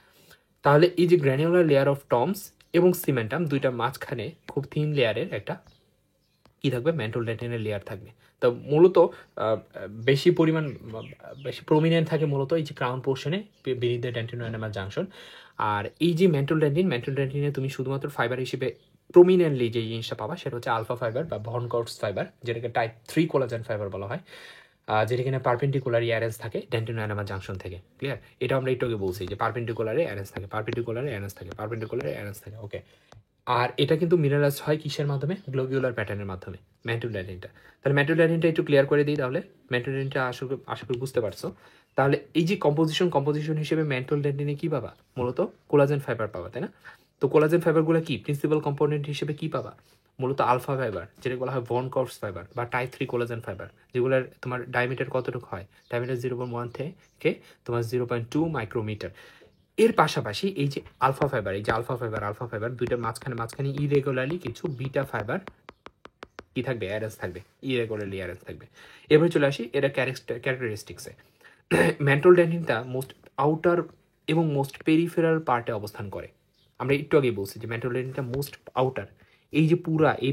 তাহলে এই যে গ্র্যানিউলার লেয়ার অফ টমস এবং সিমেন্টাম, দুইটা মাঝখানে খুব থিন লেয়ারের একটা কি থাকবে? মেন্টাল ডেন্টিনের লেয়ার থাকবে। তো মূলত বেশি পরিমাণ বেশি প্রমিনেন্ট থাকে মূলত এই যে ক্রাউন পোর্শনে beneath the dentino enamel junction. আর এই যে মেন্টাল ডেন্টিনে তুমি শুধুমাত্র ফাইবার হিসেবে প্রমিনেন্টলি যে জিনিসটা পাবা সেটা হচ্ছে আলফা ফাইবার বা ভন কর্টস ফাইবার, যেটাকে টাইপ 3 কোলাজেন ফাইবার বলা হয়, যেটা কিনা পারপেন্ডিকুলার অ্যারেঞ্জ থাকে ডেন্টিনো অ্যানিমাল জাংশন থেকে। ক্লিয়ার? এটা আমরা একটু আগে বলছি যে পারপেন্ডিকুলারে অ্যারেঞ্জ থাকে, পারপেন্ডিকুলারে অ্যারেঞ্জ থাকে, পারপেন্ডিকুলারে অ্যারেঞ্জ থাকে। ওকে, আর এটা কিন্তু মিনারেলাইজ হয় কিসের মাধ্যমে? গ্লোবিউলার প্যাটার্নের মাধ্যমে, ম্যান্টোডাইনিনটা। তাহলে ম্যান্টোডাইনিনটা একটু ক্লিয়ার করে দিই তাহলে। ম্যান্টোডাইনিনটা আশা করি বুঝতে পারছো। তাহলে এই যে কম্পোজিশন হিসেবে ম্যান্টোল ডেন্টিনে কি পাবা? মূলত কোলাজেন ফাইবার পাবা, তাই না? তো কোলাজেন ফাইবারগুলো কি প্রিন্সিপাল কম্পোনেন্ট হিসেবে কি পাবা? মূলত আলফা ফাইবার, যেটা বলা হয় ভন কর্পস ফাইবার বা টাইপ 3 কোলাজেন ফাইবার, যেগুলোর তোমার ডায়ামিটার কতটুকু হয়? ডায়ামিটার 0.1 থেকে তোমার 0.2 মাইক্রোমিটার। এর পাশাপাশি এই যে আলফা ফাইবার দুইটার মাঝখানে ইরেগুলারলি কিছু বিটা ফাইবার কি থাকবে? অ্যারেঞ্জ থাকবে, ইরেগুলারলি অ্যারেঞ্জ থাকবে। এবার চলে আসি এটা ক্যারেক্টারিস্টিক্সে। মেন্টাল ডেন্টিনটা মোস্ট আউটার এবং মোস্ট পেরিফেরাল পার্টে অবস্থান করে। আমরা একটু আগে বলছি যে মেন্টাল ডেন্টিনটা মোস্ট আউটার। এই যে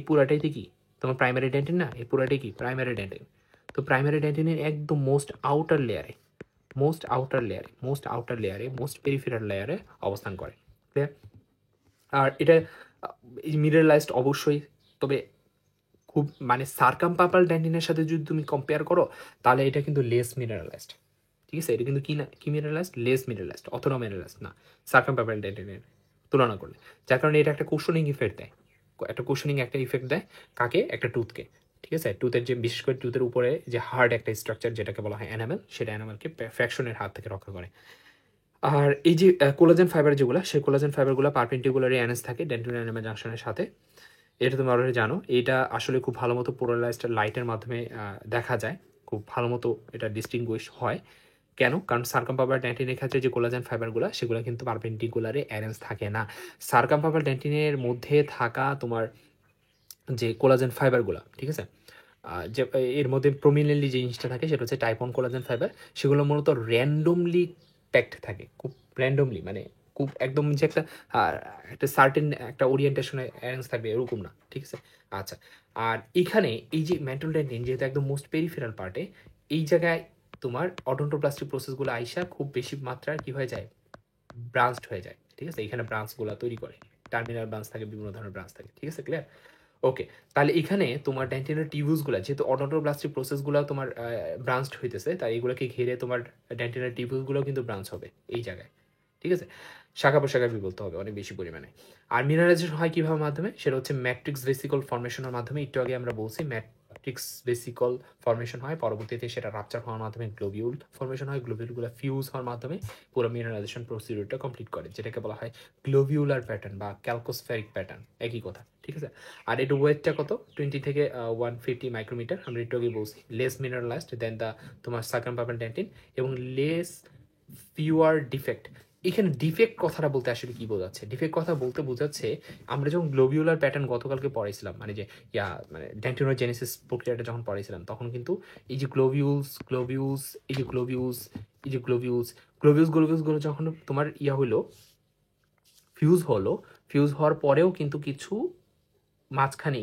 পুরাটাইতে কি তোমার প্রাইমারি ডেন্টিন না? এই পুরাটাই কি প্রাইমারি ডেন্টিন। তো প্রাইমারি ডেন্টিনের একদম মোস্ট আউটার লেয়ারে, মোস্ট পেরিফেরাল লেয়ারে অবস্থান করে। ক্লিয়ার? আর এটা মিনারেলাইজড অবশ্যই, তবে খুব মানে সার্কামপাপাল ডেন্টিনের সাথে যদি তুমি কম্পেয়ার করো তাহলে এটা কিন্তু লেস মিনারেলাইজড। ঠিক আছে, এটা কিন্তু কি না, কি মিনারেলাইজড? লেস মিনারেলাইজড, অথবা মিনারেলাইজড না সার্কামপাপাল ডেন্টিনের তুলনা করলে। যার কারণে এটা একটা কুশনিং ইফেক্ট দেয়, একটা ইফেক্ট দেয় কাকে? একটা টুথকে। ঠিক আছে, টুথের যে বিশেষ করে টুথের উপরে যে হার্ড একটা স্ট্রাকচার যেটাকে বলা হয় অ্যানামেল, সেটা অ্যানামেলকে ফ্র্যাকশনের হাত থেকে রক্ষা করে। আর এই যে কোলাজেন ফাইবার যেগুলো, সেই কোলাজেন ফাইবারগুলো পারপেন্ডিকুলারি অ্যানেজ থাকে ডেন্টিনো অ্যানিমাল জাংশনের সাথে। এটা তুমি অলরেডি জানো। এটা আসলে খুব ভালো মতো পোলারাইজড লাইটের মাধ্যমে দেখা যায়, খুব ভালো মতো এটা ডিস্টিংগুইশ হয়। কেন? কারণ সার্কামপাপাল ডেন্টিনের ক্ষেত্রে যে কোলাজেন ফাইবারগুলো সেগুলো কিন্তু পারপেন্ডিকুলারে অ্যারেঞ্জ থাকে না। সার্কামপাপাল ডেন্টিনের মধ্যে থাকা তোমার যে কোলাজেন ফাইবারগুলো, ঠিক আছে, যে এর মধ্যে প্রমিনেন্টলি যে জিনিসটা থাকে সেটা হচ্ছে টাইপ 1 কোলাজেন ফাইবার। সেগুলো মূলত র্যান্ডমলি প্যাকড থাকে, খুব র্যান্ডমলি, মানে খুব একদম যে একটা সার্টেন একটা ওরিয়েন্টেশনে অ্যারেঞ্জ থাকবে এরকম না। ঠিক আছে, আচ্ছা। আর এখানে এই যে মেন্টাল ডেন্টিন যেহেতু একদম মোস্ট পেরিফেরাল পার্টে, এই জায়গায় তোমার অডন্টোপ্লাস্টিক প্রসেসগুলো আইসা খুব বেশি মাত্রায় কি হয়ে যায়? ব্রাঞ্চড হয়ে যায়। ঠিক আছে, এখানে ব্রাঞ্চগুলো তৈরি করে, টার্মিনাল ব্রাঞ্চ থাকে, বিভিন্ন ধরনের ব্রাঞ্চ থাকে। ঠিক আছে, ক্লিয়ার? ওকে, তাহলে এখানে তোমার ডেন্টিনের টিউবুসগুলো যেহেতু অডন্টোপ্লাস্টিক প্রসেসগুলো তোমার ব্রাঞ্চড হইতেছে, তাই এগুলোকে ঘিরে তোমার ডেন্টিনের টিউবুসগুলো কিন্তু ব্রাঞ্চ হবে এই জায়গায়। ঠিক আছে, শাখা প্রশাখায় বিভক্ত হবে অনেক বেশি পরিমাণে। আর মিনারাইজেশন হয় কিভাবে মাধ্যমে? সেটা হচ্ছে ম্যাট্রিক্স ভেসিকল ফর্মেশনের মাধ্যমে। একটু আগে আমরা বলছি ম্যাট্রিক্স ভেসিকল ফর্মেশন হয়, পরবর্তীতে সেটা রাপচার হওয়ার মাধ্যমে গ্লোবিউল ফর্মেশন হয়, গ্লোবিউলগুলো ফিউজ হওয়ার মাধ্যমে পুরো মিনারাইজেশন প্রসিডিউরটা কমপ্লিট করে, যেটাকে বলা হয় গ্লোবিউলার প্যাটার্ন বা ক্যালকোস্ফেরিক প্যাটার্ন, একই কথা। ঠিক আছে, আর এর ওয়েটটা কত? 20 থেকে 150 মাইক্রোমিটার। আমরা একটু আগে বলছি লেস মিনারেলাইজড দেন দ্য তোমার সার্কামপাপাল ডেন্টিন এবং লেস ফিউয়ার ডিফেক্ট। এখানে ডিফেক্ট কথাটা বলতে আসলে কি বোঝাচ্ছে? ডিফেক্ট কথা বলতে বোঝাচ্ছে আমরা যখন গ্লোবিউলার প্যাটার্ন গতকালকে পড়াইছিলাম, মানে যে মানে ডেন্টিনোজেনেসিস প্রক্রিয়াটা যখন পড়াইছিলাম, তখন কিন্তু এই যে গ্লোবিউলসগুলো যখন তোমার হলো ফিউজ হওয়ার পরেও কিন্তু কিছু মাঝখানে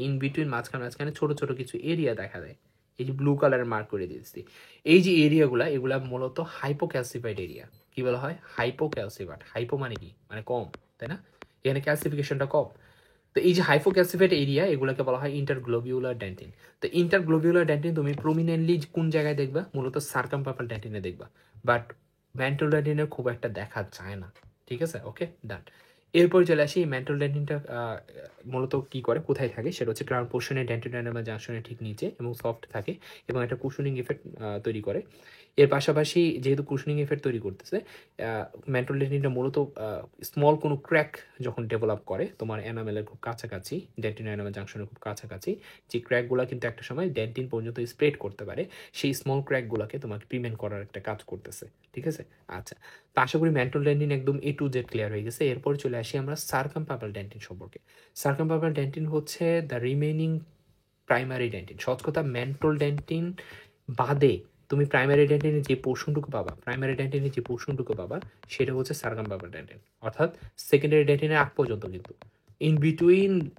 মাঝখানে ছোট ছোট কিছু এরিয়া দেখা যায়। এই যে ব্লু কালারের মার্ক করে দিয়েছি, এই যে এগুলা মূলত হাইপোক্যালসিফাইড এরিয়া। কি বলা হয়? হাইপোক্যালসিফাইড। হাইপো মানে কি? মানে কম, তাই না? এখানে ক্যালসিফিকেশনটা কম। তো এই যে হাইপোক্যালসিফাইড এরিয়া, এগুলোকে বলা হয় ইন্টারগ্লোবিউলার ডেন্টিন। তো ইন্টারগ্লোবিউলার ডেন্টিন তুমি প্রমিনেন্টলি কোন জায়গায় দেখবা? মূলত সার্কামপাপাল ডেন্টিনে দেখবা, বাট ম্যান্টাল ডেন্টিনের খুব একটা দেখা যায় না। ঠিক আছে, ওকে, ডান। এরপর চলে আসি এই ম্যান্টাল ডেন্টিনটা মূলত কি করে, কোথায় থাকে? সেটা হচ্ছে ক্রাউন পোর্শনে ডেন্টিনো অ্যানিমাল জাংশনের ঠিক নিচে এবং সফট থাকে এবং একটা কুশনিং ইফেক্ট তৈরি করে। এর পাশাপাশি যেহেতু কুশনিং এফেক্ট তৈরি করতেছে, মেন্টল ডেন্টিনটা মূলত স্মল কোনো ক্র্যাক যখন ডেভেলপ করে তোমার এনামেলের খুব কাছাকাছি, ডেন্টিন এনামেল জাংশনের খুব কাছাকাছি, যে ক্র্যাকগুলো কিন্তু একটা সময় ডেন্টিন পর্যন্ত স্প্রেড করতে পারে, সেই স্মল ক্র্যাকগুলোকে তোমাকে প্রিভেন্ট করার একটা কাজ করতেছে। ঠিক আছে? আচ্ছা, তো আশা করি মেন্টল ডেন্টিন একদম A to Z ক্লিয়ার হয়ে গেছে। এরপর চলে আসি আমরা সার্কামপাপাল ডেন্টিন সম্পর্কে। সার্কামপাপাল ডেন্টিন হচ্ছে দ্য রিমেইনিং প্রাইমারি ডেন্টিন। সহজ কথা, মেন্টল ডেন্টিন বাদে তুমি প্রাইমারি ডেন্টিনের যে পোর্শনটুকু পাবা, প্রাইমারি ডেন্টিনের যে পোর্শনটুকু পাবা সেটা হচ্ছে সার্কামপাপাল ডেন্টিন, অর্থাৎ সেকেন্ডারি ডেন্টিনের আগ পর্যন্ত। কিন্তু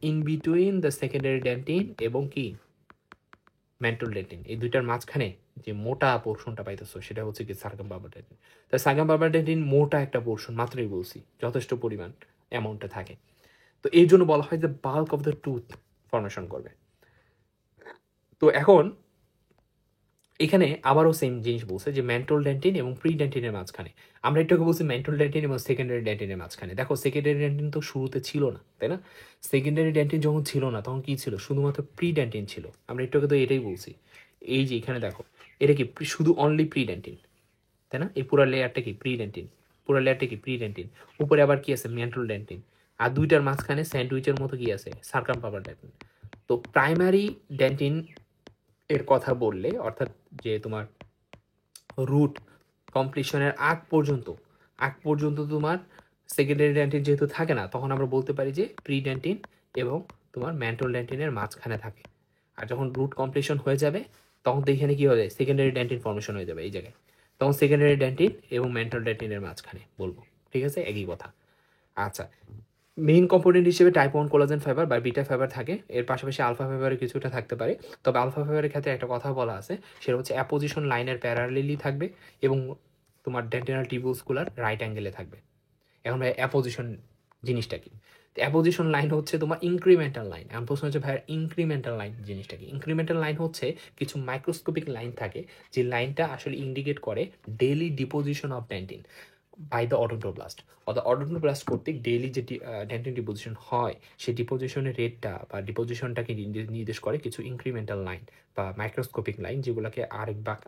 in between the secondary dentine এবং কি মেন্টল ডেন্টিন, এই দুইটার মাঝখানে যে মোটা পোর্শনটা পাইতেছো সেটা হচ্ছে কি সার্কামপাপাল ডেন্টিন। তাই সার্কামপাপাল ডেন্টিন মোটা একটা পোর্শন, মাত্রই বলছি, যথেষ্ট পরিমাণ অ্যামাউন্টে থাকে। তো এই জন্য বলা হয় যে bulk of the tooth formation করবে। তো এখন এখানে আবারও সেম জিনিস বলছে যে মেন্টল ডেন্টিন এবং প্রি ডেন্টিনের মাঝখানে। আমরা একটু বলছি মেন্টল ডেন্টিন এবং সেকেন্ডারি ডেন্টিনের মাঝখানে। দেখো, সেকেন্ডারি ডেন্টিন তো শুরুতে ছিল না, তাই না? সেকেন্ডারি ডেন্টিন যখন ছিল না তখন কি ছিল? শুধুমাত্র প্রি ডেন্টিন ছিল। আমরা একটু তো এটাই বলছি। এই যে এখানে দেখো, এটা কি শুধু অনলি প্রি ডেন্টিন, তাই না? এই পুরো লেয়ারটা কি প্রি ডেন্টিন, পুরো লেয়ারটা কি প্রি ডেন্টিন। উপরে আবার কি আছে? Mantle dentine. আর দুইটার মাঝখানে স্যান্ডউইচের মতো কি আছে? সার্কামপাপাল ডেন্টিন। তো প্রাইমারি ডেন্টিন এর কথা বললে, অর্থাৎ যে তোমার রুট কমপ্লিশনের আগ পর্যন্ত তোমার সেকেন্ডারি ডেন্টিন যেহেতু থাকে না, তখন আমরা বলতে পারি যে প্রি ডেন্টিন এবং তোমার মেন্টল ডেন্টিনের মাঝখানে থাকে। আর যখন রুট কমপ্লিশন হয়ে যাবে তখন তো এখানে কি হয়ে যায়? সেকেন্ডারি ডেন্টিন ফর্মেশন হয়ে যাবে এই জায়গায়। তখন সেকেন্ডারি ডেন্টিন এবং মেন্টল ডেন্টিনের মাঝখানে বলবো। ঠিক আছে? একই কথা। আচ্ছা, মেইন কম্পোনেন্ট হিসেবে টাইপ 1 কোলাজেন ফাইবার বা বিটা ফাইবার থাকে। এর পাশাপাশি আলফা ফাইবারের কিছুটা থাকতে পারে। তবে আলফা ফাইবারের ক্ষেত্রে একটা কথা বলা আছে, সেটা হচ্ছে অ্যাপোজিশন লাইনের প্যারালেলি থাকবে এবং তোমার ডেন্টিনাল টিবিউলসগুলার রাইট অ্যাঙ্গেলে থাকবে। এখন ভাই অ্যাপোজিশন জিনিসটা কি? অ্যাপোজিশন লাইন হচ্ছে তোমার ইনক্রিমেন্টাল লাইন। এখন প্রশ্ন হচ্ছে ভাই ইনক্রিমেন্টাল লাইন জিনিসটা কি? ইনক্রিমেন্টাল লাইন হচ্ছে কিছু মাইক্রোস্কোপিক লাইন থাকে, যে লাইনটা আসলে ইন্ডিকেট করে daily deposition of dentin by the odontoblast. অর্থাৎ অডোন্টোব্লাস্ট কর্তৃক ডেইলি যে ডেন্টিন ডিপোজিশন হয়, সেই ডিপোজিশনের রেটটা বা ডিপোজিশনটাকে নির্দেশ করে কিছু ইনক্রিমেন্টাল লাইন বা মাইক্রোস্কোপিক লাইন, যেগুলোকে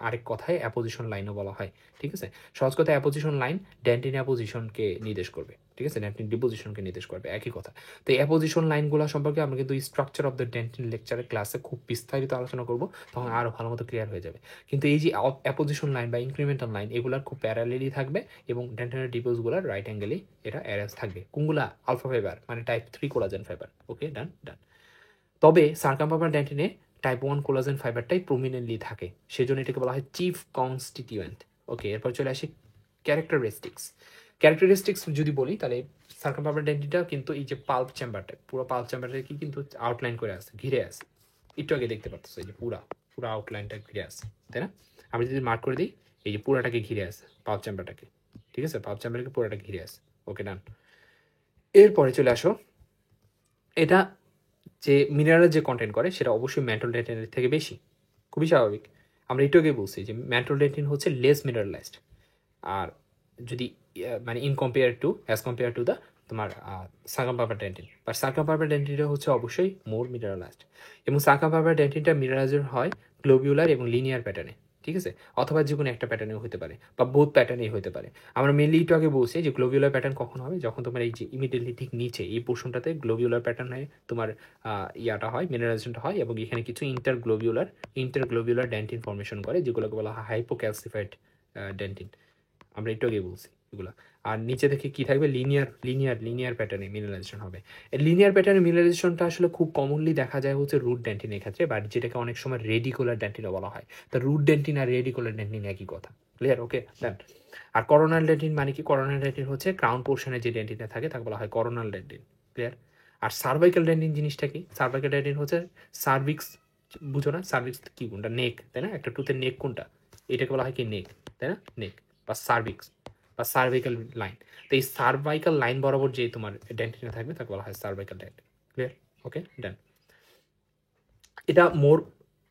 আরেক কথায় অ্যাপোজিশন লাইনও বলা হয়। ঠিক আছে? সহজ কথা, অ্যাপোজিশন লাইন ডেন্টিন অ্যাপোজিশনকে নির্দেশ করবে। ঠিক আছে? ডেন্টিন ডিপোজিশনকে নির্দেশ করবে, একই কথা। তো এই অ্যাপোজিশন লাইনগুলো সম্পর্কে আমরা কিন্তু স্ট্রাকচার অফ দ্য ডেন্টিন লেকচারের ক্লাসে খুব বিস্তারিত আলোচনা করব, তখন আরও ভালো মতো ক্লিয়ার হয়ে যাবে। কিন্তু এই যে অ্যাপোজিশন লাইন বা ইনক্রিমেন্টাল লাইন, এগুলার খুব প্যারালেলি থাকবে এবং ডেন্টিনাল ডিপোজগুলোর রাইট অ্যাঙ্গেলেই এটা অ্যারেঞ্জ থাকবে। কোনগুলা? আলফা ফাইবার, মানে টাইপ 3 কোলাজেন ফাইবার। ওকে, ডান ডান। তবে সার্কামপাপাল ডেন্টিনে টাইপ 1 কোলাজেন ফাইবারটাই প্রমিনেন্টলি থাকে, সেজন্য এটাকে বলা হয় চিফ কনস্টিটিউয়েন্ট। ওকে, এরপর চলে আসি ক্যারেক্টারিস্টিক্স যদি বলি, তাহলে সার্কামপাপাল ডেন্টিনটা কিন্তু এই যে পাল্প চেম্বারটা, পুরো পাল্প চেম্বারটা কি কিন্তু আউটলাইন করে আছে, ঘিরে আছে। একটু আগে দেখতে পাচ্ছ এই যে পুরো আউটলাইনটা ঘিরে আছে, তাই না? আমি যদি মার্ক করে দিই, এই যে পুরাটাকে ঘিরে আছে পাল্প চেম্বারটাকে। ঠিক আছে? পাল্প চেম্বারকে পুরোটা ঘিরে আছে। ওকে, ডান। এরপরে চলে আসো, এটা যে মিনারেল যে কন্টেন্ট করে সেটা অবশ্যই মেন্টল ডেন্টিনের থেকে বেশি, খুবই স্বাভাবিক। আমরা একটু আগে বলছি যে মেন্টল ডেন্টিন হচ্ছে লেস মিনারেলাইজড। আর যদি মানে অ্যাজ কম্পেয়ার টু দ্য তোমার সার্কামপাপাল ডেন্টিন, বাট সার্কামপাপাল ডেন্টিনটা হচ্ছে অবশ্যই মোর মিনারেলাইজড। এবং সার্কামপাপাল ডেন্টিনটা মিনারেলাইজড হয় গ্লোবিউলার এবং লিনিয়ার প্যাটার্নে। ঠিক আছে? অথবা যে কোনো একটা প্যাটার্নেও হতে পারে বা বোথ প্যাটার্নেই হতে পারে। আমরা মেনলি একটু আগে বলছি যে গ্লোবিউলার প্যাটার্ন কখন হবে? যখন তোমার এই যে ইমিডিয়েটলি ঠিক নিচে এই পোর্শনটাতে গ্লোবিউলার প্যাটার্নে তোমার ইয়াটা হয়, মিনারেলাইজেশনটা হয়, এবং এখানে কিছু ইন্টারগ্লোবিউলার ডেন্টিন ফর্মেশন করে, যেগুলোকে বলা হয় হাইপোক্যালসিফাইড ডেন্টিন। আমরা একটু আগে বলছি এগুলো। আর নিচে থেকে কি থাকবে? লিনিয়ার প্যাটার্নে মিনারেলাইজেশন হবে। লিনিয়ার প্যাটার্নে মিনারেলাইজেশনটা আসলে খুব কমনলি দেখা যায় হচ্ছে রুট ডেন্টিনের ক্ষেত্রে, বাট যেটাকে অনেক সময় রেডিকুলার ডেন্টিনও বলা হয়। তা রুট ডেন্টিন আর রেডিকুলার ডেন্টিন একই কথা। ক্লিয়ার? ওকে, ডান। আর করোনাল ডেন্টিন মানে কি? করোনাল ডেন্টিন হচ্ছে ক্রাউন পোর্শনে যে ডেন্টিনটা থাকে তাকে বলা হয় করোনাল ডেন্টিন। ক্লিয়ার? আর সার্ভাইকাল ডেন্টিন জিনিসটা কি? সার্ভাইকাল ডেন্টিন হচ্ছে সার্ভিক্স, বুঝো না? সার্ভিক্স কি কোনটা? নেক, তাই না? একটা টুথের নেক কোনটা? এটাকে বলা হয় কি? নেক, তাই না? নেক বা সার্ভিক্স বা সার্ভাইকাল লাইন। তো এই সার্ভাইকাল লাইন বরাবর যে তোমার ডেন্টিনা থাকবে তাকে বলা হয় সার্ভাইকাল ডেন্টিন। ক্লিয়ার? ওকে, ডান। এটা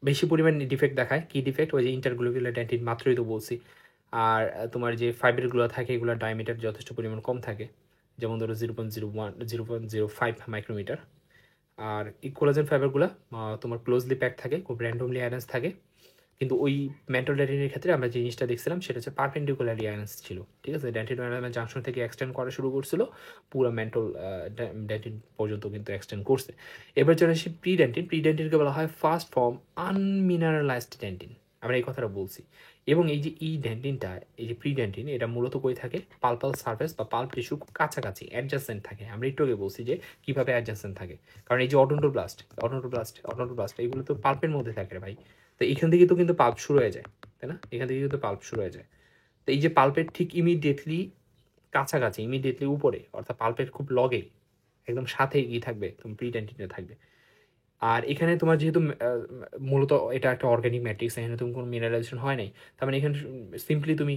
বেশি পরিমাণ ডিফেক্ট দেখায়। কি ডিফেক্ট? ওই যে ইন্টারগ্লোবিউলার ডেন্টিন, মাত্রই তো বলছি। আর তোমার যে ফাইবারগুলো থাকে এগুলোর ডায়ামিটার যথেষ্ট পরিমাণ কম থাকে, যেমন ধরো 0.05 মাইক্রোমিটার। আর এই কোলাজেন ফাইবারগুলো তোমার ক্লোজলি প্যাক থাকে, খুব র্যান্ডমলি অ্যারেঞ্জ থাকে। কিন্তু ওই মেন্টাল ডেন্টিনের ক্ষেত্রে আমরা যে জিনিসটা দেখছিলাম সেটা হচ্ছে পারপেন্ডিকুলার ইয়ারেন্স ছিল, ঠিক আছে। ডেন্টিন জাংশন থেকে এক্সটেন্ড করা শুরু করছিল, পুরো মেন্টাল ডেন্টিন পর্যন্ত কিন্তু এক্সটেন্ড করছে। এবার চলে আসি প্রি ডেন্টিন। প্রি ডেন্টিনকে বলা হয় ফার্স্ট ফর্ম আনমিনারেলাইজড ডেন্টিন, আমরা এই কথাটা বলছি। এবং এই যে ই ডেন্টিনটা, এই যে প্রি ডেন্টিন, এটা মূলত কই থাকে, পালপাল সার্ফেস বা পাল্প টিস্যু কাছাকাছি অ্যাডজাসেন্ট থাকে। আমরা একটু আগে বলছি যে কীভাবে অ্যাডজাসেন্ট থাকে, কারণ এই যে অডন্টোব্লাস্ট এগুলো তো পাল্পের মধ্যে থাকে রে ভাই। তো এখান থেকে তো কিন্তু পাল্প শুরু হয়ে যায়, তাই না? এখান থেকে কিন্তু পাল্প শুরু হয়ে যায়। তো এই যে পাল্পের ঠিক ইমিডিয়েটলি কাছাকাছি, ইমিডিয়েটলি উপরে, অর্থাৎ পাল্পের খুব লগে একদম সাথে কি থাকবে, তুমি প্রি ডেন্টিনে থাকবে। আর এখানে তোমার যেহেতু মূলত এটা একটা অর্গানিক ম্যাট্রিক্স, এখানে তুমি কোনো মিনারেলাইজেশন হয় নাই, তার মানে এখানে সিম্পলি তুমি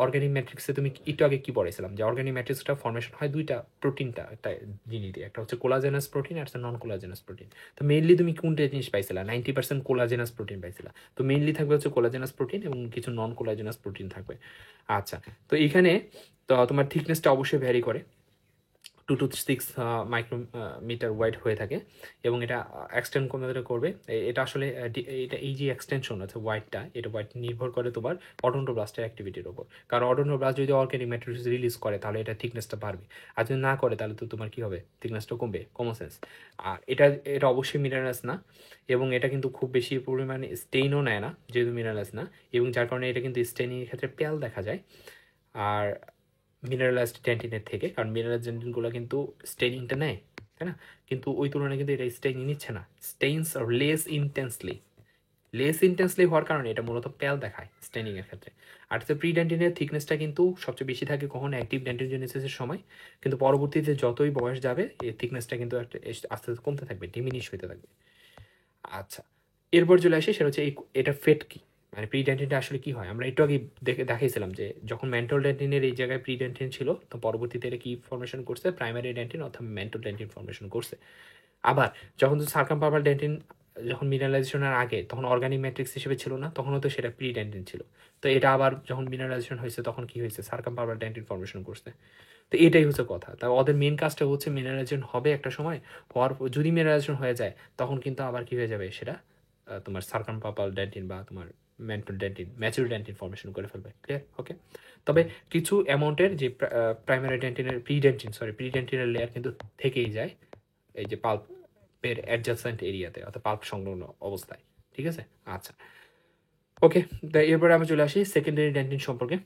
অর্গানিক ম্যাট্রিক্সে তুমি একটু আগে কী পড়েছিলাম যে অর্গানিক ম্যাট্রিক্সটা ফর্মেশন হয় দুইটা প্রোটিনটা, একটা জিনিস দিয়ে, একটা হচ্ছে কোলাজেনাস প্রোটিন আর একটা নন কোলাজেনাস প্রোটিন। তো মেইনলি তুমি কোনটা জিনিস পাইছিলা, 90% কোলাজেনাস প্রোটিন পাইছিলা। তো মেইনলি থাকবে হচ্ছে কোলাজেনাস প্রোটিন এবং কিছু নন কোলাজেনাস প্রোটিন থাকবে। আচ্ছা, তো এখানে তো তোমার থিকনেসটা অবশ্যই ভ্যারি করে, 2 to 6 মাইক্রোমিটার ওয়াইড হয়ে থাকে, এবং এটা এক্সটেন্ড করবে। এটা আসলে এটা এই যে এক্সটেনশন আছে ওয়াইডটা, এটা ওয়াইড নির্ভর করে তোমার অডন্টোব্লাস্টের অ্যাক্টিভিটির উপর। কারণ অডন্টোব্লাস্ট যদি অর্গানিক ম্যাট্রিক্স রিলিজ করে তাহলে এটা থিকনেসটা বাড়বে, আর যদি না করে তাহলে তো তোমার কী হবে, থিকনেসটা কমবে, কমন সেন্স। আর এটা অবশ্যই মিনারেলস না, এবং এটা কিন্তু খুব বেশি পরিমাণে স্টেইনও নেয় না যেহেতু মিনারেলস না, এবং যার কারণে এটা কিন্তু স্টেইনিংয়ের ক্ষেত্রে পেল দেখা যায়। আর মিনারেলাইজড ডেন্টিনের থেকে, কারণ মিনারেলাইজড ডেন্টিনগুলো কিন্তু স্টেইনিংটা নেয়, তাই না? কিন্তু ওই তুলনায় কিন্তু এটা স্টেইনিং নিচ্ছে না, স্টেইনস আর লেস ইন্টেন্সলি হওয়ার কারণে এটা মূলত পেল দেখায় স্টেইনিংয়ের ক্ষেত্রে। আর প্রি ডেন্টিনের থিকনেসটা কিন্তু সবচেয়ে বেশি থাকে কখন, অ্যাক্টিভ ডেন্টিনজেনেসিসের সময়, কিন্তু পরবর্তীতে যতই বয়স যাবে এই থিকনেসটা কিন্তু একটা আস্তে আস্তে কমতে থাকবে, ডিমিনিশ হতে থাকবে। আচ্ছা, এরপর চলে আসি সেটা হচ্ছে এটা ফেট কি, মানে প্রি ডেন্টিনটা আসলে কি হয়। আমরা একটু আগে দেখাইছিলাম যে যখন মেন্টাল ডেন্টিনের এই জায়গায় প্রি ডেন্টিন ছিল, তো পরবর্তীতে এটা কি ফর্মেশন করছে, প্রাইমারি ডেন্টিন অর্থাৎ মেন্টাল ডেন্টিন ফর্মেশন করছে। আবার যখন সার্কামপারভাল ডেন্টিন যখন মিনারেলাইজেশনের আগে, তখন অর্গানিক ম্যাট্রিক্স হিসেবে ছিল না, তখনও তো সেটা প্রি ডেন্টিন ছিল। তো এটা আবার যখন মিনারেলাইজেশন হয়েছে তখন কি হয়েছে, সার্কামপারভাল ডেন্টিন ফর্মেশন করছে। তো এটাই হচ্ছে কথা। তা ওদের মেন কাজটা হচ্ছে মিনারেলাইজেশন হবে একটা সময়, হওয়ার যদি মিনারেলাইজেশন হয়ে যায় তখন কিন্তু আবার কি হয়ে যাবে, সেটা তোমার সার্কামপারভাল ডেন্টিন বা তোমার mental dentine, mature dentine formation করে ফেলবে। ক্লিয়ার? ওকে। তবে কিছু অ্যামাউন্টের যে প্রাইমারি ডেন্টিনের প্রি ডেন্টিনের লেয়ার কিন্তু থেকেই যায় এই যে পাল্পের অ্যাডজাসেন্ট এরিয়াতে, অর্থাৎ পাল্প সংলগ্ন অবস্থায়, ঠিক আছে। আচ্ছা, ওকে। তাই এরপরে আমরা চলে আসি সেকেন্ডারি ডেন্টিন সম্পর্কে।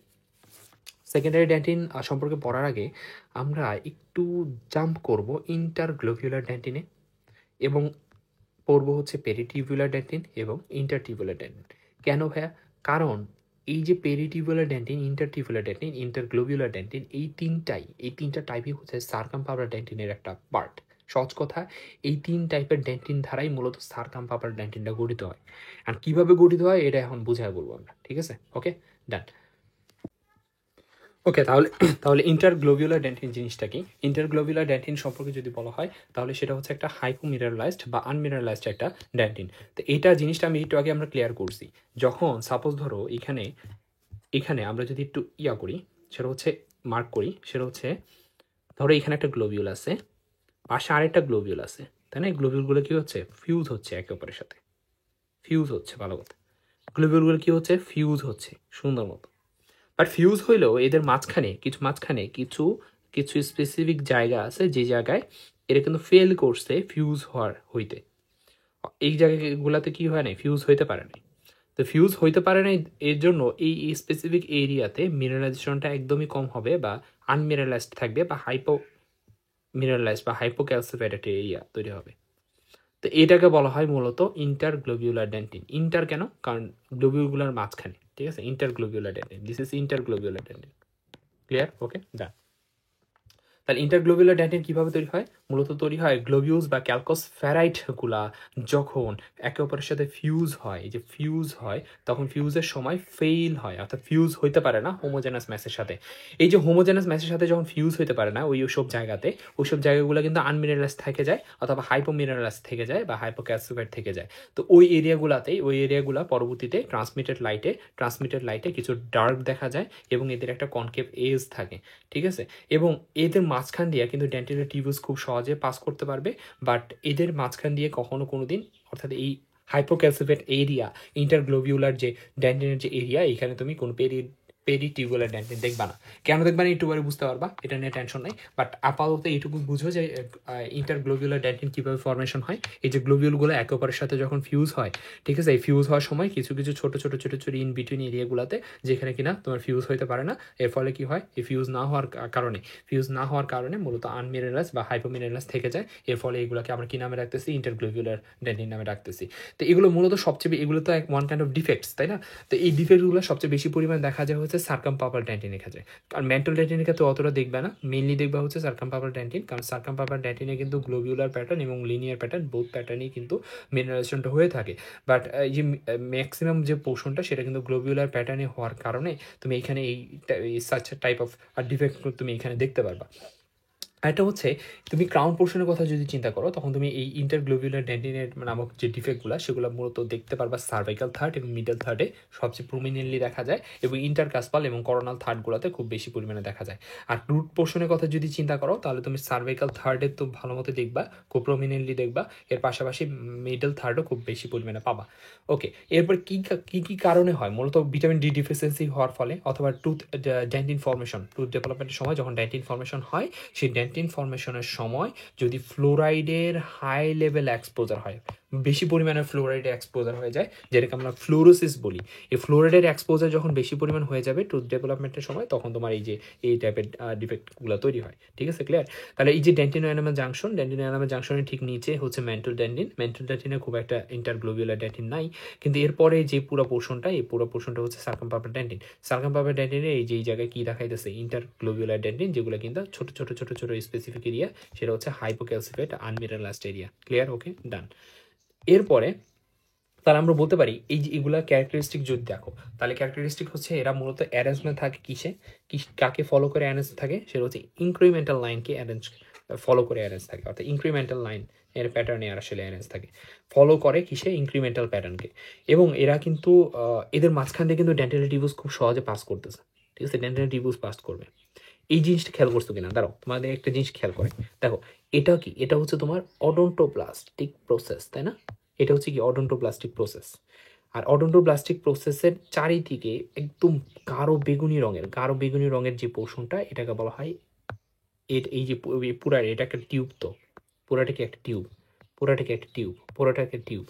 সেকেন্ডারি ডেন্টিন সম্পর্কে পড়ার আগে আমরা একটু জাম্প করব ইন্টারগ্লোভিউলার ডেন্টিনে, এবং পড়বো হচ্ছে পেরিটিউবুলার ডেন্টিন এবং ইন্টারটিউবুলার ডেন্টিন। কেন ভাইয়া? কারণ এই যে পেরিটিউবুলার ডেন্টিন, ইন্টারটিউবুলার ডেন্টিন, ইন্টারগ্লোভিউলার ডেন্টিন, এই তিনটা টাইপই হচ্ছে সার্কামপারভাল ডেন্টিনের একটা পার্ট। সহজ কথা, এই 3 টাইপের ডেন্টিন ধারাই মূলত সার্কামপারভাল ডেন্টিনটা গঠিত হয়। আর কীভাবে গঠিত হয় এটা এখন বুঝায় বলবো আমরা, ঠিক আছে? ওকে, ডান। ওকে, তাহলে ইন্টারগ্লোভিউলার ডেন্টিন জিনিসটা কি? ইন্টারগ্লোভিউলার ডেন্টিন সম্পর্কে যদি বলা হয় তাহলে সেটা হচ্ছে একটা হাইপোমিনারেলাইজড বা আনমিনারেলাইজড একটা ডেন্টিন। তো এইটা জিনিসটা আমি একটু আগে আমরা ক্লিয়ার করছি। যখন সাপোজ ধরো এখানে আমরা যদি একটু করি, সেটা হচ্ছে মার্ক করি, সেটা হচ্ছে ধরো এখানে একটা গ্লোবিউল আছে, পাশে আরেকটা গ্লোবিউল আছে, তাই না? এই গ্লোবিউলগুলো কী হচ্ছে, ফিউজ হচ্ছে একে অপরের সাথে, ফিউজ হচ্ছে, ভালো কথা। গ্লোবিউলগুলো কী হচ্ছে, ফিউজ হচ্ছে সুন্দর মতো। বাট ফিউজ হইলেও এদের মাঝখানে কিছু কিছু স্পেসিফিক জায়গা আছে যে জায়গায় এটা কিন্তু ফেল করছে ফিউজ হইতে। এই জায়গাগুলোতে কি হয় নাই, ফিউজ হইতে পারে নাই। তো ফিউজ হইতে পারে নাই, এর জন্য এই স্পেসিফিক এরিয়াতে মিনারেলাইজেশনটা একদমই কম হবে বা আনমিনারেলাইজড থাকবে, বা মিনারেলাইজড বা হাইপোক্যালসিফাইড একটা এরিয়া তৈরি হবে। তো এটাকে বলা হয় মূলত ইন্টারগ্লোবিউলার ডেন্টিন। ইন্টার কেন? কারণ গ্লোবিউলগুলোর মাঝখানে, ঠিক আছে? Interglobular dentin, this is interglobular dentin. Clear? Okay, done. তাহলে ইন্টারগ্লোবিউলার ডেন্টিন কীভাবে তৈরি হয়? মূলত তৈরি হয় গ্লোবিউলস বা ক্যালকোসফেরাইটগুলা যখন একে অপরের সাথে ফিউজ হয়, এই যে ফিউজ হয়, তখন ফিউজের সময় ফেইল হয়, অর্থাৎ ফিউজ হইতে পারে না হোমোজেনাস ম্যাসের সাথে। এই যে হোমোজেনাস ম্যাসের সাথে যখন ফিউজ হইতে পারে না ওইসব জায়গাগুলো কিন্তু আনমিনারেলাইজ থেকে যায়, অথবা হাইপোমিনারেলাইজ থেকে যায়, বা হাইপোক্যালসিফাইড থেকে যায়। তো ওই এরিয়াগুলা পরবর্তীতে ট্রান্সমিটেড লাইটে কিছু ডার্ক দেখা যায়, এবং এদের একটা কনকেভ এজ থাকে, ঠিক আছে? এবং এদের মাঝখান দিয়ে কিন্তু ডেন্টিনের টিউবস খুব সহজে পাস করতে পারবে, বাট এদের মাঝখান দিয়ে কখনো কোনো দিন, অর্থাৎ এই হাইপোক্যালসিফেট এরিয়া, ইন্টারগ্লোবিউলার যে ড্যান্টিনের যে এরিয়া, এখানে তুমি কোনো পেরিটিউবুলার ড্যান্টিন দেখবা না। কেন দেখবা না একটু পরে বুঝতে পারবা, এটা নিয়ে টেনশন নেই। বাট আপাতত এইটুকু বুঝো যে ইন্টারগ্লোবিউলার ড্যান্টিন কীভাবে ফর্মেশন হয়। এই যে গ্লোবিউলগুলো একে অপরের সাথে যখন ফিউজ হয়, ঠিক আছে, এই ফিউজ হওয়ার সময় কিছু কিছু ছোট ছোট ছোট ছোট ইন বিটুইন এরিয়াগুলোতে যেখানে কিনা তোমার ফিউজ হইতে পারে না, এর ফলে কি হয়, এই ফিউজ না হওয়ার কারণে মূলত আনমিনারেলাস বা হাইপোমিনারেলাস থেকে যায়। এর ফলে এগুলোকে আমরা কি নামে রাখতেছি, ইন্টারগ্লোবিউলার ড্যান্টিন নামে রাখতেছি। তো এগুলো মূলত সবচেয়ে, এগুলো তো এক ওয়ান কাইন্ড অফ ডিফেক্টস, তাই না? তো এই ডিফেক্টগুলো সবচেয়ে বেশি পরিমাণ দেখা যায় হচ্ছে সার্কামপাপাল ড্যান্টিনের ক্ষেত্রে। আর মেন্টাল ড্যান্টিনের ক্ষেত্রে অতটা দেখবে না, মেইনলি দেখবা হচ্ছে সার্কামপাপাল ড্যান্টিন, কারণ সার্কামপাপাল ড্যান্টিনে কিন্তু গ্লোবিউলার প্যাটার্ন এবং লিনিয়ার প্যাটার্ন বোথ প্যাটার্নই কিন্তু মিনারেশনটা হয়ে থাকে। বাট এই যে ম্যাক্সিমাম যে পোর্শনটা সেটা কিন্তু গ্লোবিউলার প্যাটার্নে হওয়ার কারণে তুমি এখানে এই সাচ টাইপ অফ ডিফেক্ট তুমি এখানে দেখতে পারবা। এটা হচ্ছে তুমি ক্রাউন পোর্শনের কথা যদি চিন্তা করো, তখন তুমি এই ইন্টারগ্লোবিউলার ড্যান্টিনের নামক যে ডিফেক্টগুলো সেগুলো মূলত দেখতে পারবা সার্ভাইকাল থার্ড এবং মিডল থার্ডে সবচেয়ে প্রমিনেন্টলি দেখা যায়, এবং ইন্টারকাসপাল এবং করোনাল থার্ডগুলোতে খুব বেশি পরিমাণে দেখা যায়। আর রুট পোর্শনের কথা যদি চিন্তা করো, তাহলে তুমি সার্ভাইকাল থার্ডের তো ভালো মতো দেখবা, খুব প্রমিনেন্টলি দেখবা, এর পাশাপাশি মিডল থার্ডও খুব বেশি পরিমাণে পাবা। ওকে, এরপর কী কী কারণে হয়? মূলত ভিটামিন ডি ডিফিসিয়েন্সি হওয়ার ফলে, অথবা টুথ ড্যান্টিন ফর্মেশন, টুথ ডেভেলপমেন্টের সময় যখন ড্যান্টিন ফর্মেশন হয়, সেই ড্যান্টিন ফর্মেশনের সময় যদি ফ্লোরাইডের হাই লেভেল এক্সপোজার হয়, বেশি পরিমাণে ফ্লোরাইডের এক্সপোজার হয়ে যায়, যেটাকে আমরা ফ্লোরোসিস বলি। এই ফ্লোরাইডের এক্সপোজার যখন বেশি পরিমাণ হয়ে যাবে টুথ ডেভেলপমেন্টের সময়, তখন তোমার এই টাইপের ডিফেক্টগুলো তৈরি হয়। ঠিক আছে, ক্লিয়ার? তাহলে এই যে ড্যান্টিনো এনামেল জাংশনের ঠিক নিচে হচ্ছে মেন্টাল ড্যান্টিনে খুব একটা ইন্টারগ্লোবিউলার ড্যান্টিন নাই, কিন্তু এরপরে যে পুরো পোর্শনটা হচ্ছে সার্কামপাপাল ড্যান্টিনে এই যে জায়গায় কি দেখাইতেছে, ইন্টারগ্লোবিউলার ড্যান্টিন, যেগুলো কিন্তু ছোট ছোট ছোট ছোট স্পেসিফিক এরিয়া, সেটা হচ্ছে হাইপোক্যালসিফেট আনমিনারেলাইজড এরিয়া। ক্লিয়ার? ওকে, ডান। এরপরে তাহলে আমরা বলতে পারি এই যে এগুলা ক্যারেক্টারিস্টিক যদি দেখো, তাহলে ক্যারেক্টারিস্টিক হচ্ছে এরা মূলত অ্যারেঞ্জমেন্ট থাকে কিসে, কাকে ফলো করে অ্যারেঞ্জ থাকে, সেটা হচ্ছে ইনক্রিমেন্টাল লাইনকে ফলো করে অ্যারেঞ্জ থাকে, অর্থাৎ ইনক্রিমেন্টাল লাইন এর প্যাটার্নে আর আসলে অ্যারেঞ্জ থাকে, ফলো করে কিসে, ইনক্রিমেন্টাল প্যাটার্নকে। এবং এরা কিন্তু এদের মাঝখান থেকে কিন্তু ডেন্টাল টিউবস খুব সহজে পাস করতেছে। ঠিক আছে, ডেন্টাল টিউবস পাস করবে। এই জিনিসটা খেয়াল করছো কিনা, দাঁড়াও, তোমাদের একটা জিনিস খেয়াল করে দেখো। এটা কি, এটা হচ্ছে তোমার অডন্টোপ্লাস্টিক প্রসেস, তাই না? এটা হচ্ছে কি অডন্টোপ্লাস্টিক প্রসেস। আর অডন্টোপ্লাস্টিক প্রসেসের চারিদিকে একদম গাঢ় বেগুনি রঙের যে পোর্শনটা, এটাকে বলা হয় এই যে এটা একটা টিউব, তো পুরাটাকে একটা টিউব,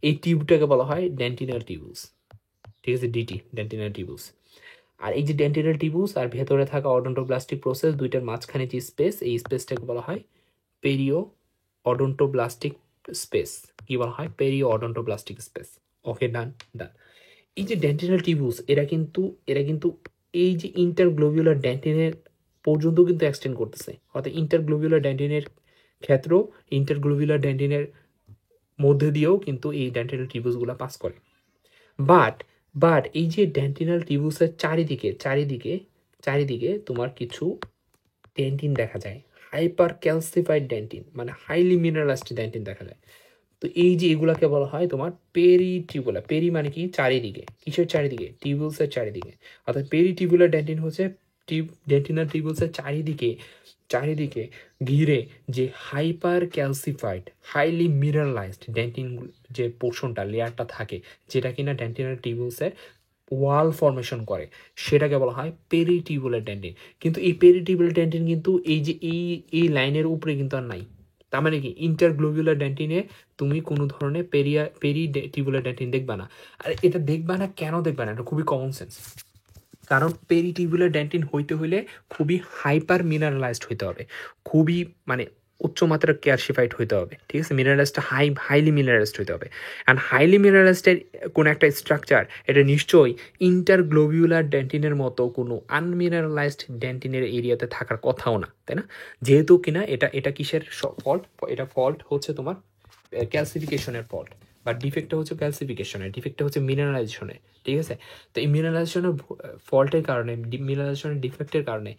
এই টিউবটাকে বলা হয় ডেন্টিনাল টিউবস। ঠিক আছে, ডিটি, ডেন্টিনাল টিউবস। আর এই যে ডেন্টিনাল টিউবস আর ভেতরে থাকা অডন্টোপ্লাস্টিক প্রসেস, দুইটার মাঝখানে যে স্পেস, এই স্পেসটাকে বলা হয় পেরিও অডন্টোপ্লাস্টিক স্পেস। কি বলা হয়? পেরিও অডন্টোপ্লাস্টিক স্পেস। ওকে, ডান। এই যে ডেন্টিনাল টিউবস, এরা কিন্তু এই যে ইন্টারগ্লোবিউলার ডেন্টিনের পর্যন্ত কিন্তু এক্সটেন্ড করতেছে, অর্থাৎ ইন্টারগ্লোবিউলার ডেন্টিনের ক্ষেত্রেও, ইন্টারগ্লোবিউলার ডেন্টিনের মধ্যে দিয়েও কিন্তু এই ডেন্টিনাল টিউবসগুলো পাস করে। বাট এই যে ডেন্টিনাল টিউবসের চারিদিকে তোমার কিছু ডেন্টিন দেখা যায়, হাইপার ক্যালসিফাইড ডেন্টিন, মানে হাইলি মিনারেলাইজড ডেন্টিন দেখা যায়। তো এই যে এগুলাকে বলা হয় তোমার পেরিটিউবুলার। পেরি মানে কি? চারিদিকে। কিসের চারিদিকে? টিউবুলসের চারিদিকে। অর্থাৎ পেরিটিউবুলার ডেন্টিন হচ্ছে ডেন্টিনাল টিউবুলসের চারিদিকে ঘিরে যে হাইপার ক্যালসিফাইড হাইলি মিনারেলাইজড ডেন্টিন যে পোর্শনটা, লেয়ারটা থাকে, যেটা কিনা ডেন্টিনাল টিউবুলসের ওয়াল ফর্মেশন করে, সেটাকে বলা হয় পেরিটিউবুলার ডেন্টিন। কিন্তু এই পেরিটিউবুলার ডেন্টিন কিন্তু এই যে এই লাইনের উপরে কিন্তু আর নাই। তার মানে কি, ইন্টারগ্লোবিউলার ডেন্টিনে তুমি কোনো ধরনের পেরিটিউবুলার ডেন্টিন দেখবা না। আর এটা দেখবা না কেন দেখবা না? এটা খুবই কমন সেন্স। কারণ পেরিটিউবুলার ডেন্টিন হইতে হইলে খুবই হাইপার মিনারেলাইজড হইতে হবে, খুবই মানে উচ্চমাত্রার ক্যালসিফাইড হইতে হবে। ঠিক আছে, মিনারেলাইজটা হাইলি মিনারেলাইজড হইতে হবে। অ্যান্ড হাইলি মিনারেলাইজডের কোনো একটা স্ট্রাকচার, এটা নিশ্চয়ই ইন্টারগ্লোবিউলার ডেন্টিনের মতো কোনো আনমিনারেলাইজড ডেন্টিনের এরিয়াতে থাকার কথাও না, তাই না? যেহেতু কিনা এটা কিসের ফল্ট? এটা ফল্ট হচ্ছে তোমার ক্যালসিফিকেশনের ফল্ট, বা ডিফেক্টটা হচ্ছে ডিফেক্টটা হচ্ছে মিনারেলাইজেশনের। ঠিক আছে, তো এই মিনারেলাইজেশনের ফল্টের কারণে, মিনারেলাইজেশনের ডিফেক্টের কারণে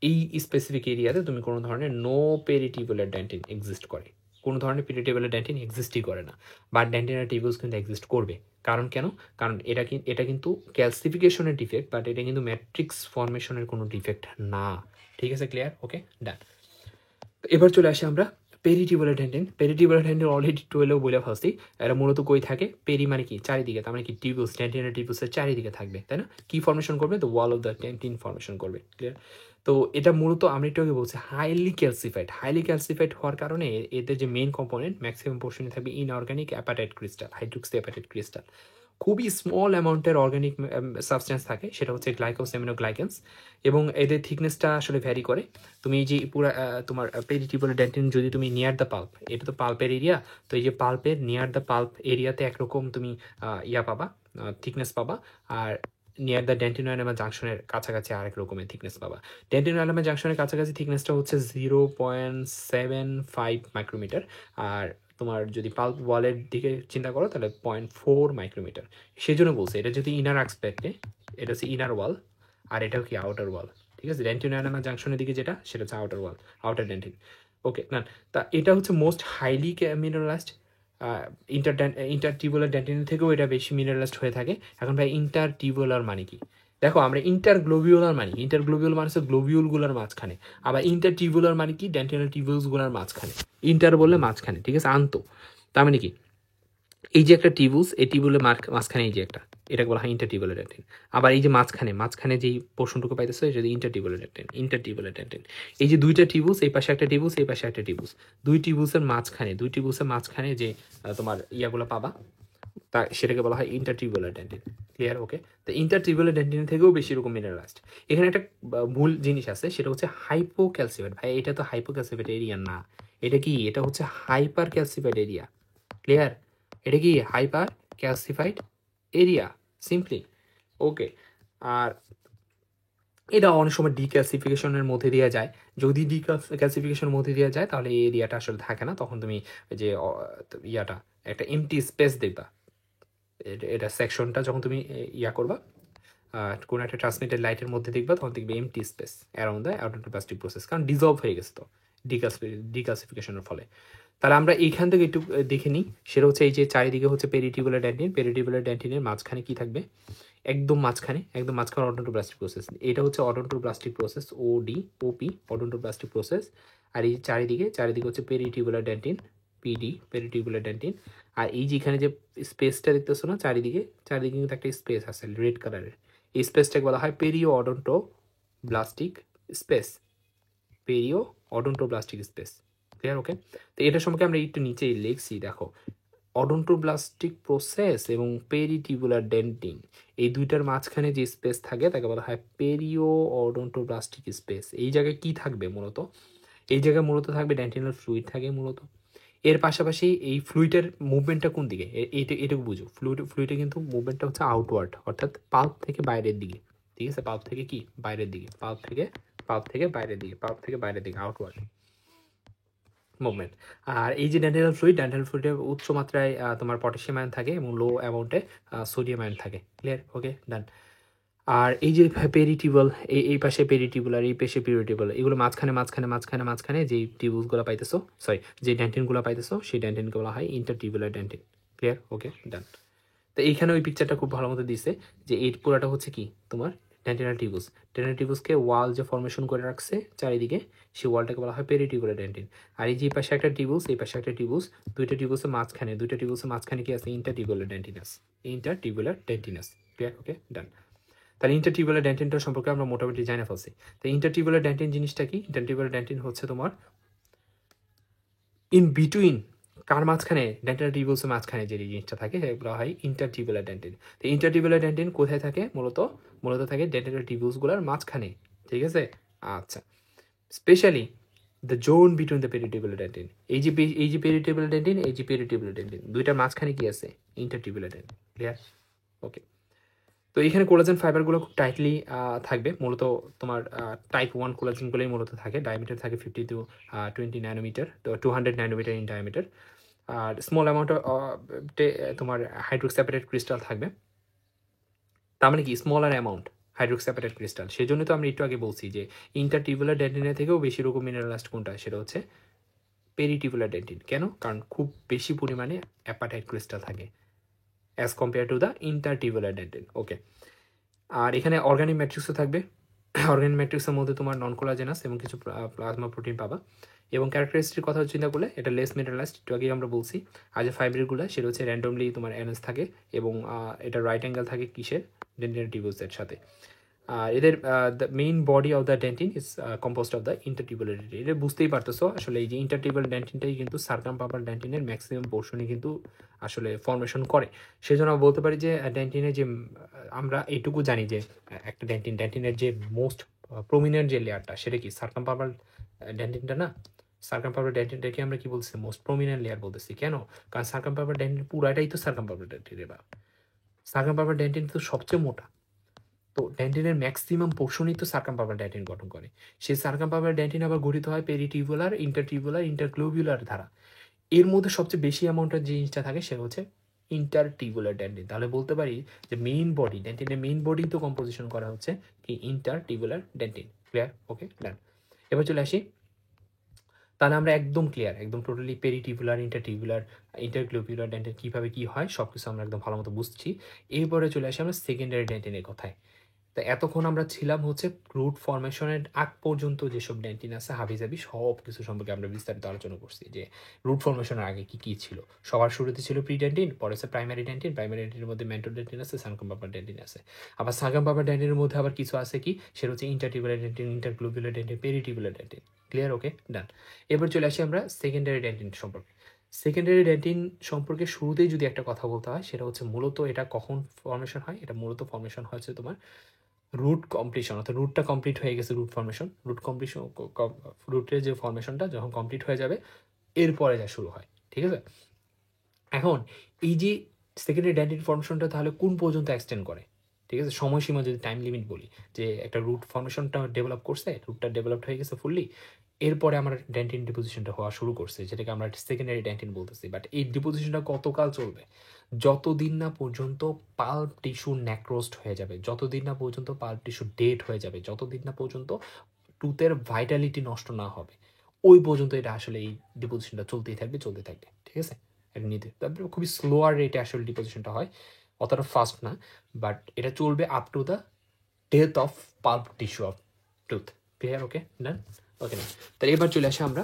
এই স্পেসিফিক এরিয়াতে তুমি কোনো ধরনের নো পেরিটিউবুলার ডেন্টিন এক্সিস্ট করে, কোনো ধরনের পেরিটিউবুলার ডেন্টিন এক্সিস্টই করে না। বাট ডেন্টিনাল টিউবুলস কিন্তু এক্সিস্ট করবে। কারণ এটা কিন্তু ক্যালসিফিকেশনের ডিফেক্ট, বাট এটা কিন্তু ম্যাট্রিক্স ফর্মেশনের কোনো ডিফেক্ট না। ঠিক আছে, ক্লিয়ার? Okay, done. এবার চলে আসি আমরা পেরিটিবুলার ডেন্টিন অলরেডি 12 বলে ফেলছি। এরা মূলত কই থাকে? পেরি মানে কি? চারিদিকে, তার মানে কি টিবিউস, ডেন্টিনের টিবিউসের চারিদিকে থাকবে, তাই না? কি ফর্মেশন করবে? The wall of the dentine formation করবে, ক্লিয়ার? তো এটা মূলত আমরা একটু আগে বলছি হাইলি ক্যালসিফাইড হওয়ার কারণে এদের যে মেইন কম্পোনেন্ট ম্যাক্সিমাম পোর্শনে থাকবে inorganic appetite crystal, hydroxy appetite crystal. খুবই স্মল অ্যামাউন্টের অর্গানিক সাবস্টেন্স থাকে, সেটা হচ্ছে গ্লাইকোসেমিনোগ্লাইকেন্স, এবং এদের থিকনেসটা আসলে ভ্যারি করে। তুমি এই যে পুরো তোমার পেরিটিবুলার ডেন্টিন যদি তুমি নিয়ার দ্য পাল্প, এটা তো পাল্পের এরিয়া, তো এই যে পাল্পের নিয়ার দ্য পাল্প এরিয়াতে একরকম তুমি পাবা, থিকনেস পাবা, আর নিয়ার দ্য ডেন্টিনোয়ানামা জাংশনের কাছাকাছি আরেক রকমের থিকনেস পাবা। ডেন্টিনোয়ানামা জাংশনের কাছাকাছি থিকনেসটা হচ্ছে 0.75 মাইক্রোমিটার, আর তোমার যদি পাল্প ওয়ালের দিকে চিন্তা করো তাহলে 0.4 মাইক্রোমিটার। সেই জন্য বলছে এটা যদি ইনার অ্যাসপেক্টে, এটা হচ্ছে ইনার ওয়াল, আর এটাও কি আউটার ওয়াল, ঠিক আছে? ডেন্টিনোয়ানামা জাংশনের দিকে যেটা, সেটা হচ্ছে আউটার ওয়াল, আউটার ডেন্টিন। ওকে না, তা এটা হচ্ছে মোস্ট হাইলি মিনারেলাইজড। ইন্টারটিউবুলার ডেন্টিনের থেকেও এটা বেশি মিনারেলাইজড হয়ে থাকে। এখন ভাই ইন্টারটিউবুলার মানে কি? দেখো, আমরা ইন্টারগ্লোবিউলার মানে, ইন্টারগ্লোবিউল মানে হচ্ছে গ্লোবিউলগুলোর মাঝখানে, আবার ইন্টারটিউবুলার মানে কি? ডেন্টিনাল টিউবুলসগুলোর মাঝখানে। ইন্টার বললে মাঝখানে, ঠিক আছে? আন্ত, তার মানে কি? এই যে একটা টিউবুলস, এই টিউবুলের মাঝখানে এই যে একটা, এটাকে বলা হয় ইন্টারটিউবুলার ডেন্টিন। আবার এই যে মাঝখানে যেই পোর্শনটুকু পাইতেছো, এটা ইন্টারটিউবুলার ডেন্টিন। এই যে দুইটা টিউবুলস, এই পাশে একটা টিউবুলস, এই পাশে একটা টিউবুলস, দুই টিউবুলসের মাঝখানে যে তোমার ইয়াগুলো পাবা, তা সেটাকে বলা হয় ইন্টারটিউবুলার ডেন্টিন, ক্লিয়ার? ওকে, তো ইন্টারটিউবুলার ডেন্টিনের থেকেও বেশি রকম মিনারেলাইজড। এখানে একটা ভুল জিনিস আছে, সেটা হচ্ছে হাইপোক্যালসিফাইড। ভাই এটা তো হাইপোক্যালসিফাইড এরিয়া না, এটা কি? এটা হচ্ছে হাইপার ক্যালসিফাইড এরিয়া, ক্লিয়ার? এটা কি? Hypercalcified area, simply. Okay, আর এটা অনেক সময় ডিক্যালসিফিকেশনের মধ্যে দিয়ে যায়। যদি ডিক্যালসিফিকেশনের মধ্যে দিয়ে যায়, তাহলে এই এরিয়াটা আসলে থাকে না, তখন তুমি যে ইয়াটা একটা এমটি স্পেস দেখবা। এটা সেকশনটা যখন তুমি করবা, কোনো একটা ট্রান্সমিটেড লাইটের মধ্যে দেখবা, তখন দেখবে empty space around the odontoblastic process, কারণ ডিজলভ হয়ে গেছে তো ডিক্যালসিফিকেশনের ফলে। তাহলে আমরা এইখান থেকে একটু দেখে নিই, সেটা হচ্ছে এই যে চারিদিকে হচ্ছে পেরিটিবুলার ডেন্টিনের মাঝখানে কি থাকবে? একদম মাঝখানে অডন্টোপ্লাস্টিক প্রসেস। এটা হচ্ছে অডন্টোপ্লাস্টিক প্রসেস, ওপি, অডন্টোপ্লাস্টিক প্রসেস। আর এই চারিদিকে হচ্ছে পেরিটিবুলার ডেন্টিন, পেরিটিবুলার ডেন্টিন। আর এই যে এখানে যে স্পেসটা দেখতেছো না চারিদিকে কিন্তু একটা স্পেস আছে রেড কালারের, এই স্পেসটাকে বলা হয় অডন্টোপ্লাস্টিক স্পেস, অডন্টোপ্লাস্টিক স্পেস, ক্লিয়ার? ওকে, তো এটা সম্পর্কে আমরা একটু নিচেই লিখছি, দেখো, অডন্টোপ্লাস্টিক প্রসেস এবং পেরিটিবুলার ডেন্টিন, এই দুইটার মাঝখানে যে স্পেস থাকে তাকে বলা হয় অডন্টোপ্লাস্টিক স্পেস। এই জায়গায় কি থাকবে মূলত? এই জায়গায় মূলত থাকবে ডেন্টিনাল ফ্লুইড থাকে মূলত। এর পাশাপাশি এই ফ্লুইডের মুভমেন্টটা কোন দিকে? এটুকু বুঝো, ফ্লুইডে কিন্তু মুভমেন্টটা হচ্ছে আউটওয়ার্ড, অর্থাৎ পাল্প থেকে বাইরের দিকে, ঠিক আছে? পাল্প থেকে কি? বাইরের দিকে, পাল্প থেকে বাইরের দিকে, আউটওয়ার্ড মুভমেন্ট। আর এই যে ডেন্টাল ফ্লুইডে উচ্চ মাত্রায় তোমার পটাশিয়াম আয়ন থাকে এবং লো অ্যামাউন্টে সোডিয়াম আয়ন থাকে, ক্লিয়ার? ওকে, ডান। আর এই যে পেরিটিবল, এই পাশে পেরিটিবুলার, এই পাশে পেরিটিবল, এগুলো মাঝখানে যে টিউবুলসগুলো পাইতেছো, যে ডেন্টিনগুলো পাইতেছো, সেই ডেন্টিনকে বলা হয় ইন্টারটিউবুলার ডেন্টিন, ক্লিয়ার? ওকে, ডান। তো এইখানে ওই পিকচারটা খুব ভালো মতো দিছে, যে এই পুরাটা হচ্ছে কি তোমার ডেন্টিনাল টিউবুসকে ওয়াল যে ফর্মেশন করে রাখছে চারিদিকে, সেই ওয়ালটাকে বলা হয় পেরিটিবুলার ডেন্টিন। আর এই যে পাশে একটা টিউবুস, এই পাশে একটা টিউবুস, দুইটা টিউবুসের মাঝখানে কি আছে? ইন্টারটিউবুলার ডেন্টিনাস, ক্লিয়ার? Okay, done. তাহলে ইন্টারটিউবুলার ডেন্টিনটা সম্পর্কে আমরা মোটামুটি জানে ফেলছি। তো ইন্টারটিউবুলার ডেন্টিন জিনিসটা কি? ইন্টারটিউবুলার ডেন্টিন হচ্ছে তোমার ইন বিটুইন, কার মাঝখানে? ডেন্টাল টিউবুলসের মাঝখানে যে জিনিসটা থাকে সেগুলো হয় ইন্টারটিউবুলার ডেন্টিন। তো ইন্টারটিউবুলার ডেন্টিন কোথায় থাকে? মূলত থাকে ডেন্টাল টিউবুলসগুলোর মাঝখানে, ঠিক আছে? আচ্ছা, specially the zone between the peritubular dentin, এই যে পেরিটিবুলার ডেন্টিন, দুইটার মাঝখানে কি আছে? ইন্টারটিউবুলার ডেন্টিন, ক্লিয়ার? ওকে, তো এখানে কোলাজেন ফাইবারগুলো খুব টাইটলি থাকবে, মূলত তোমার টাইপ 1 কোলাজেনগুলোই মূলত থাকে। ডায়ামিটার থাকে 50 to 20 ন্যানোমিটার, তো 200 ন্যানোমিটার ইন ডায়ামিটার। আর স্মল অ্যামাউন্ট তোমার হাইড্রোক্সাপেটেড ক্রিস্টাল থাকবে। তার মানে কি? Smaller amount hydroxyapatite crystal. সেই জন্য তো আমরা একটু আগে বলছি যে ইন্টারটিউবুলার ডেন্টিনের থেকেও বেশি রকম মিনারেলাইজড কোনটা? সেটা হচ্ছে পেরিটিবুলার ডেন্টিন। কেন? কারণ খুব বেশি পরিমাণে অ্যাপাটাইট ক্রিস্টাল থাকে as compare to the intertubular dentin. Okay, আর এখানে অর্গানিক ম্যাট্রিক্সও থাকবে, অর্গানিক ম্যাট্রিক্সের মধ্যে তোমার নন কোলাজেনাস এবং কিছু প্লাজমা প্রোটিন পাবা। এবং ক্যারেক্টারিস্টিক কথা চিন্তা করলে এটা লেস মিনারেলাইজড, একটু আগেই আমরা বলছি। আর যে ফাইব্রিকগুলো সেটা হচ্ছে র্যান্ডমলি তোমার এনএস থাকে এবং এটা রাইট অ্যাঙ্গেল থাকে কিসের, ডেন্টিনের টিউবুলসের সাথে। আর এদের the main body of the dentin is composed of the intertubular dentin. এটা বুঝতেই পারতেছো আসলে এই যে ইন্টারটিউবুলার ডেন্টিনটাই কিন্তু সার্কামপাপাল ডেন্টিনের ম্যাক্সিমাম পোর্শনই কিন্তু আসলে ফর্মেশন করে। সেই জন্য বলতে পারি যে ডেন্টিনের যে আমরা এইটুকু জানি যে একটা ডেন্টিনের যে মোস্ট প্রমিনেন্ট যে লেয়ারটা সেটা কি সার্কামপাপাল ডেন্টিনটা না। সার্কামপাপাল ডেন্টিনটাকে আমরা কি বলছি, মোস্ট প্রমিনেন্ট লেয়ার বলতেছি। কেন? কারণ সার্কামপাপাল ডেন্টিন পুরাটাই তো সার্কামপাপাল ডেন্টিন। বা সার্কামপাপাল ডেন্টিন তো সবচেয়ে মোটা, তো ডেন্টিনের ম্যাক্সিমাম পোর্শনই তো সার্কামপাপাল ডেন্টিন গঠন করে। সেই সার্কামপাপাল ডেন্টিন আবার গঠিত হয় পেরিটিউবুলার, ইন্টারটিউবুলার, ইন্টারগ্লোবিউলার দ্বারা। এর মধ্যে সবচেয়ে বেশি অ্যামাউন্টের যে জিনিসটা থাকে সেটা হচ্ছে ইন্টারটিউবুলার ডেন্টিন। তাহলে বলতে পারি যে মেইন বডি ডেন্টিনের মেইন বডি তো কম্পোজিশন করা হচ্ছে কি ইন্টারটিউবুলার ডেন্টিন। ক্লিয়ার? Okay, done. এবার চলে আসি, তাহলে আমরা একদম ক্লিয়ার, একদম টোটালি পেরিটিউবুলার, ইন্টারটিউবুলার, ইন্টারগ্লোবিউলার ডেন্টিন কীভাবে কী হয় সব কিছু আমরা একদম ভালো মতো বুঝছি। এরপরে চলে আসি আমরা সেকেন্ডারি ডেন্টিনের কথায়। তো এতক্ষণ আমরা ছিলাম হচ্ছে রুট ফর্মেশনের আগ পর্যন্ত যেসব ডেন্টিন আছে হাবিজাবি সব কিছু সম্পর্কে আমরা বিস্তারিত আলোচনা করছি, যে রুট ফর্মেশনের আগে কী কী ছিল। সবার শুরুতে ছিল প্রি ডেন্টিন, পরে আছে প্রাইমারি ডেন্টিন, প্রাইমারি ডেন্টিনের মধ্যে মেন্টর ডেন্টিন আছে, সার্কামপাপাল ডেন্টিন আছে। আবার সার্কামপাপাল ডেন্টিনের মধ্যে আবার কিছু আছে কি, সেটা হচ্ছে ইন্টারটিউবুলার dentine, ইন্টারগ্লোবিউলার dentine, পেরিটিউবুলার dentine. Clear? Okay, done. এবার চলে আসি আমরা সেকেন্ডারি ডেন্টিন সম্পর্কে। সেকেন্ডারি ডেন্টিন সম্পর্কে শুরুতেই যদি একটা কথা বলতে হয় সেটা হচ্ছে মূলত এটা কখন ফর্মেশন হয়। এটা মূলত ফর্মেশন হচ্ছে তোমার রুট কমপ্লিশন, অর্থাৎ রুটটা কমপ্লিট হয়ে গেছে, রুট ফর্মেশন, রুট কমপ্লিশন, রুটের যে ফর্মেশনটা যখন কমপ্লিট হয়ে যাবে এরপরে যা শুরু হয়। ঠিক আছে? এখন এই যে সেকেন্ডারি ডেন্টিন ফর্মেশনটা তাহলে কোন পর্যন্ত এক্সটেন্ড করে? ঠিক আছে, সময়সীমা যদি টাইম লিমিট বলি, যে একটা রুট ফর্মেশনটা ডেভেলপ করছে, রুটটা ডেভেলপড হয়ে গেছে ফুললি, এরপরে আমার ডেন্টিন ডিপোজিশনটা হওয়া শুরু করছে, যেটাকে আমরা সেকেন্ডারি ডেন্টিন বলতেছি। বাট এই ডিপোজিশনটা কতকাল চলবে? যতদিন না পর্যন্ত পাল্প টিস্যু ন্যাক্রোস্ট হয়ে যাবে, যতদিন না পর্যন্ত পাল্প টিস্যু ডেড হয়ে যাবে, যতদিন না পর্যন্ত টুথের ভাইটালিটি নষ্ট না হবে, ওই পর্যন্ত এটা আসলে এই ডিপোজিশনটা চলতেই থাকবে, চলতে থাকবে। ঠিক আছে? এটা নিতে তারপরে খুবই স্লোয়ার রেটে আসলে ডিপোজিশনটা হয়, অতটা ফাস্ট না, বাট এটা চলবে up to the death of pulp tissue of tooth. Clear? Okay, done. Okay না, তাহলে এবার চলে আসে আমরা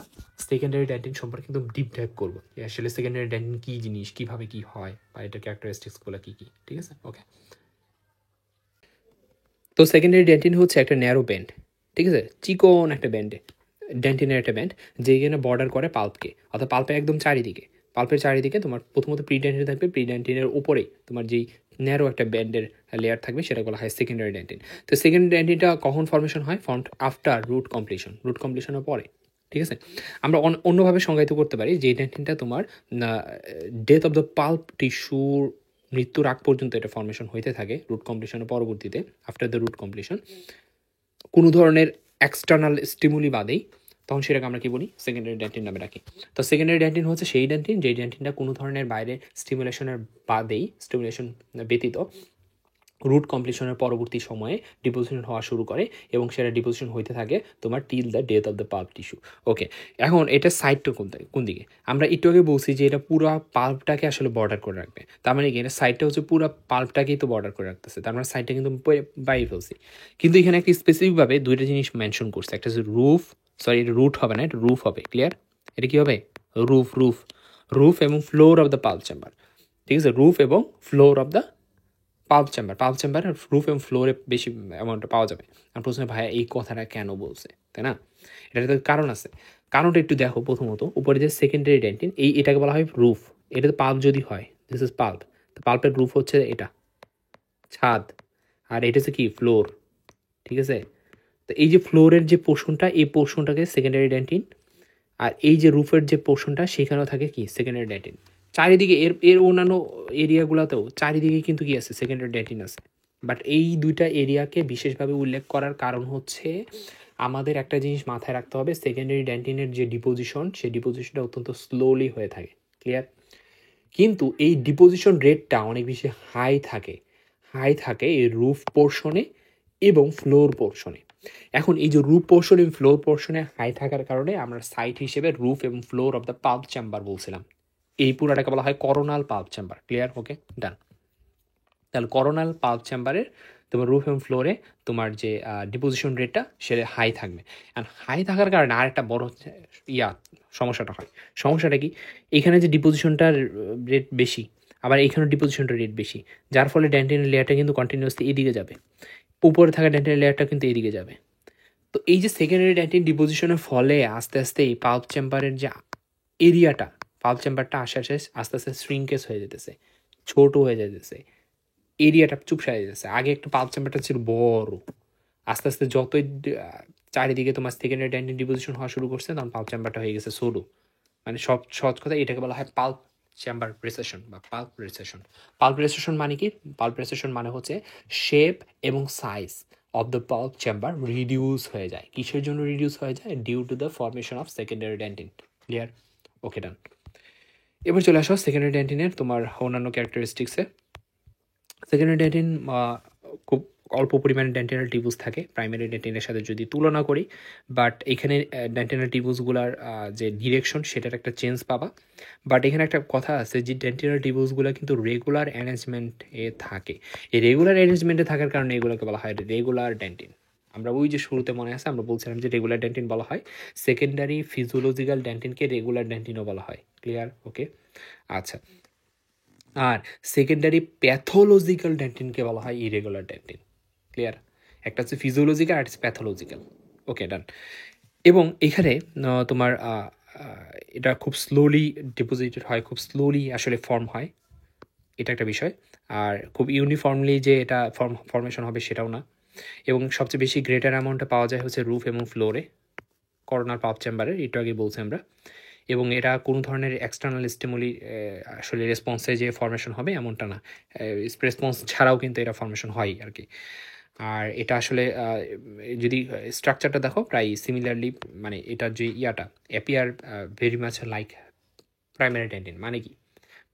সেকেন্ডারি ডেন্টিন সম্পর্কে একদম ডিপ ডাইভ করবো, যে আসলে সেকেন্ডারি ডেন্টিন কী জিনিস, কীভাবে কী হয়, বা এটা ক্যারেক্টারিস্টিক্সগুলো কী কী। ঠিক আছে? ওকে, তো সেকেন্ডারি ডেন্টিন হচ্ছে একটা ন্যারো ব্যান্ড, ঠিক আছে, চিকন একটা ব্যান্ডে, ডেন্টিনের একটা ব্যান্ড যেখানে বর্ডার করে পাল্পকে, অর্থাৎ পাল্পের একদম চারিদিকে, পাল্পের চারিদিকে তোমার প্রথমত প্রি ডেন্টিন থাকবে, প্রি ডেন্টিনের উপরেই তোমার যেই ন্যারো একটা ব্যান্ডের লেয়ার থাকবে সেটা বলা হয় সেকেন্ডারি ডেন্টিন। তো সেকেন্ডারি ডেন্টিনটা কখন ফর্মেশন হয়? আফটার রুট কমপ্লিশন, রুট কমপ্লিশনের পরে। ঠিক আছে, আমরা অন্যভাবে সংজ্ঞায়িত করতে পারি যে ডেন্টিনটা তোমার ডেথ অফ দ্য পাল্প টিস্যুর মৃত্যুর আগ পর্যন্ত এটা ফর্মেশন হইতে থাকে, রুট কমপ্লিশনের পরবর্তীতে, আফটার দ্য রুট কমপ্লিশন, কোনো ধরনের এক্সটার্নাল স্টিমুলি বাদেই, তখন সেটাকে আমরা কি বলি? সেকেন্ডারি ডেন্টিন নামে রাখি। তো সেকেন্ডারি ডেন্টিন হচ্ছে সেই ডেন্টিন যেই ডেন্টিনটা কোনো ধরনের বাইরে স্টিমুলেশনের বাদেই, স্টিমুলেশন ব্যতীত রুট কমপ্লিশনের পরবর্তী সময়ে ডিপোজিশন হওয়া শুরু করে এবং সেটা ডিপোজিশন হইতে থাকে তোমার till the death of the pulp tissue. Okay, এখন এটা সাইডটা কোন দিকে? আমরা একটু আগে বলছি যে এটা পুরো পাল্পটাকে আসলে বর্ডার করে রাখবে, তার মানে কি এটা সাইডটা হচ্ছে পুরো পাল্পটাকেই তো বর্ডার করে রাখতেছে, তার মানে সাইডটা কিন্তু বাইরে ফেলছি। কিন্তু এখানে একটা স্পেসিফিকভাবে দুইটা জিনিস মেনশন করছে, একটা হচ্ছে রুফ, সরি এটা রুট হবে না, এটা রুফ হবে। ক্লিয়ার? এটা কি হবে? রুফ, রুফ, রুফ এবং floor of the pulp chamber. ঠিক আছে, রুফ এবং floor of the pulp chamber আর রুফ এবং ফ্লোরে বেশি অ্যামাউন্টটা পাওয়া যাবে। আর প্রশ্নে ভাইয়া এই কথাটা কেন বলছে, তাই না? এটার তো কারণ আছে। কারণটা একটু দেখো। প্রথমত উপরে যে সেকেন্ডারি ডেন্টিন, এটাকে বলা হয় রুফ। এটা তো পাল্প যদি হয়, দিস ইজ পাল্প, তো পাল্পের রুফ হচ্ছে এটা ছাদ, আর এটা হচ্ছে কি ফ্লোর। ঠিক আছে, তো এই যে ফ্লোরের যে পোর্শনটা, এই পোর্শনটাকে সেকেন্ডারি ডেন্টিন, আর এই যে রুফের যে পোর্শনটা সেখানেও থাকে কি সেকেন্ডারি ডেন্টিন। চারিদিকে এর অন্যান্য এরিয়াগুলোতেও চারিদিকে কিন্তু কি আছে? সেকেন্ডারি ডেন্টিন আছে। বাট এই দুইটা এরিয়াকে বিশেষভাবে উল্লেখ করার কারণ হচ্ছে আমাদের একটা জিনিস মাথায় রাখতে হবে, সেকেন্ডারি ডেন্টিনের যে ডিপোজিশন, সেই ডিপোজিশনটা অত্যন্ত স্লোলি হয়ে থাকে। ক্লিয়ার? কিন্তু এই ডিপোজিশন রেটটা অনেক বেশি হাই থাকে এই রুফ পোর্শনে এবং ফ্লোর পোর্শনে। এখন এই যে রুফ পোর্শন এবং ফ্লোর পোর্শনে হাই থাকার কারণে আমরা সাইট হিসেবে রুফ এবং floor of the pulp chamber বলছিলাম। এই পুরাটাকে বলা হয় coronal pulp chamber. Clear? Okay, done. তাহলে করোনাল পাল্প চেম্বারের তোমার রুফ এবং ফ্লোরে তোমার যে ডিপোজিশন রেটটা সেটা হাই থাকবে। অ্যান্ড হাই থাকার কারণে আরেকটা বড় সমস্যাটা হয়। সমস্যাটা কি, এখানে যে ডিপোজিশনটার রেট বেশি, আবার এখানেও ডিপোজিশনটার রেট বেশি, যার ফলে ড্যান্টিনের লেয়ারটা কিন্তু কন্টিনিউয়াসলি এদিকে যাবে, উপরে থাকা ড্যান্টিনের লেয়ারটা কিন্তু এদিকে যাবে। তো এই যে সেকেন্ডারি ড্যান্টিন ডিপোজিশনের ফলে আস্তে আস্তে এই পাল্প চেম্বারের যে এরিয়াটা, পাল্প চেম্বারটা আস্তে আস্তে শ্রিঙ্কেজ হয়ে যেতেছে, ছোট হয়ে যেতেছে, এরিয়াটা চুপসায় যেতেছে। আগে একটা পাল্প চেম্বারটা ছিল বড়, আস্তে আস্তে যতই চারিদিকে তোমার সেকেন্ডারি ড্যান্টিন ডিপোজিশন হওয়া শুরু করছে, তখন পাল্প চেম্বারটা হয়ে গেছে ছোট। মানে সহজ কথা এটাকে বলা হয় পাল্প চেম্বার রিসেশন বা পাল্প রিসেশন। পাল্প রিসেশন মানে কি? পাল্প রিসেশন মানে হচ্ছে শেপ এবং size of the pulp chamber reduce হয়ে যায়। কিসের জন্য রিডিউস হয়ে যায়? Due to the formation of secondary dentin. Clear? Okay, done. এবার চলে আসো সেকেন্ডারি ড্যান্টিনের তোমার অন্যান্য ক্যারেক্টারিস্টিক্সে। সেকেন্ডারি ড্যান্টিন খুব অল্প পরিমাণে ড্যান্টিনাল টিবুস থাকে প্রাইমারি ড্যান্টিনের সাথে যদি তুলনা করি, বাট এখানে ড্যান্টিনাল টিবুসগুলার যে ডিরেকশন সেটার একটা চেঞ্জ পাবা। বাট এখানে একটা কথা আছে যে ড্যান্টিনাল টিবুসগুলো কিন্তু রেগুলার অ্যারেঞ্জমেন্টে থাকে। এই রেগুলার অ্যারেঞ্জমেন্টে থাকার কারণে এগুলোকে বলা হয় রেগুলার ড্যান্টিন। আমরা ওই যে শুরুতে মনে আছে আমরা বলছিলাম যে রেগুলার ড্যান্টিন বলা হয়, সেকেন্ডারি ফিজিওলজিক্যাল ড্যান্টিনকে রেগুলার ড্যান্টিনও বলা হয়। ক্লিয়ার? ওকে, আচ্ছা। আর সেকেন্ডারি প্যাথোলজিক্যাল ড্যান্টিনকে বলা হয় ইরেগুলার ড্যান্টিন। ক্লিয়ার? একটা হচ্ছে ফিজিওলজিক্যাল আর হচ্ছে প্যাথোলজিক্যাল। ওকে, ডান। এবং এখানে তোমার এটা খুব স্লোলি ডিপোজিটেড হয়, খুব স্লোলি আসলে ফর্ম হয়, এটা একটা বিষয়। আর খুব ইউনিফর্মলি যে এটা ফর্মেশন হবে সেটাও না। এবং সবচেয়ে বেশি গ্রেটার অ্যামাউন্টে পাওয়া যায় হচ্ছে রুফ এবং ফ্লোরে, করোনার পাল্প চেম্বারে, একটু আগে বলছি আমরা। এবং এটা কোনো ধরনের এক্সটার্নাল স্টিমুলি আসলে রেসপন্সে যে ফর্মেশন হবে এমনটা না, রেসপন্স ছাড়াও কিন্তু এটা ফর্মেশন হয় আর কি। আর এটা আসলে যদি স্ট্রাকচারটা দেখো প্রায় সিমিলারলি, মানে এটার যে appear very much like primary dentin. মানে কি?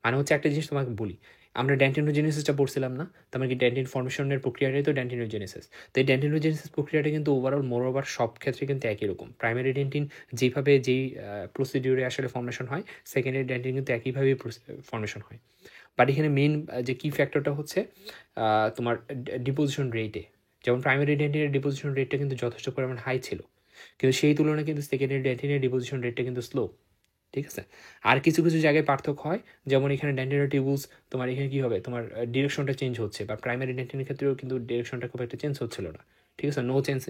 মানে হচ্ছে একটা জিনিস তোমাকে বলি, আমরা ড্যান্টিনোজেনেসিসটা পড়ছিলাম না? তার মানে কি ড্যান্টিন ফর্মেশনের প্রক্রিয়াটাই তো ড্যান্টিনোজেনেসিস। তো এই ড্যান্টিনোজেনেসিস প্রক্রিয়াটা কিন্তু ওভারঅল মোরওভার সব ক্ষেত্রে কিন্তু একই রকম। প্রাইমারি ড্যান্টিন যেভাবে যেই প্রসিডিউরে আসলে ফর্মেশন হয়, সেকেন্ডারি ড্যান্টিন কিন্তু একইভাবেই ফর্মেশন হয়। বাট এখানে মেইন যে কি ফ্যাক্টরটা হচ্ছে তোমার ডিপোজিশন রেটে। যেমন প্রাইমারি ড্যান্টিনের ডিপোজিশন রেটটা কিন্তু যথেষ্ট পরিমাণ হাই ছিল, কিন্তু সেই তুলনায় কিন্তু সেকেন্ডারি ড্যান্টিনের ডিপোজিশন রেটটা কিন্তু স্লো। ঠিক আছে? আর কিছু কিছু জায়গায় পার্থক্য হয়, যেমন এখানে ড্যান্টিনাল টিউবুস তোমার এখানে কী হবে, তোমার ডিরেকশনটা চেঞ্জ হচ্ছে, বা প্রাইমারি ড্যান্টিনের ক্ষেত্রেও কিন্তু ডিরেকশনটা খুব একটা চেঞ্জ হচ্ছিল না। ঠিক আছে? No change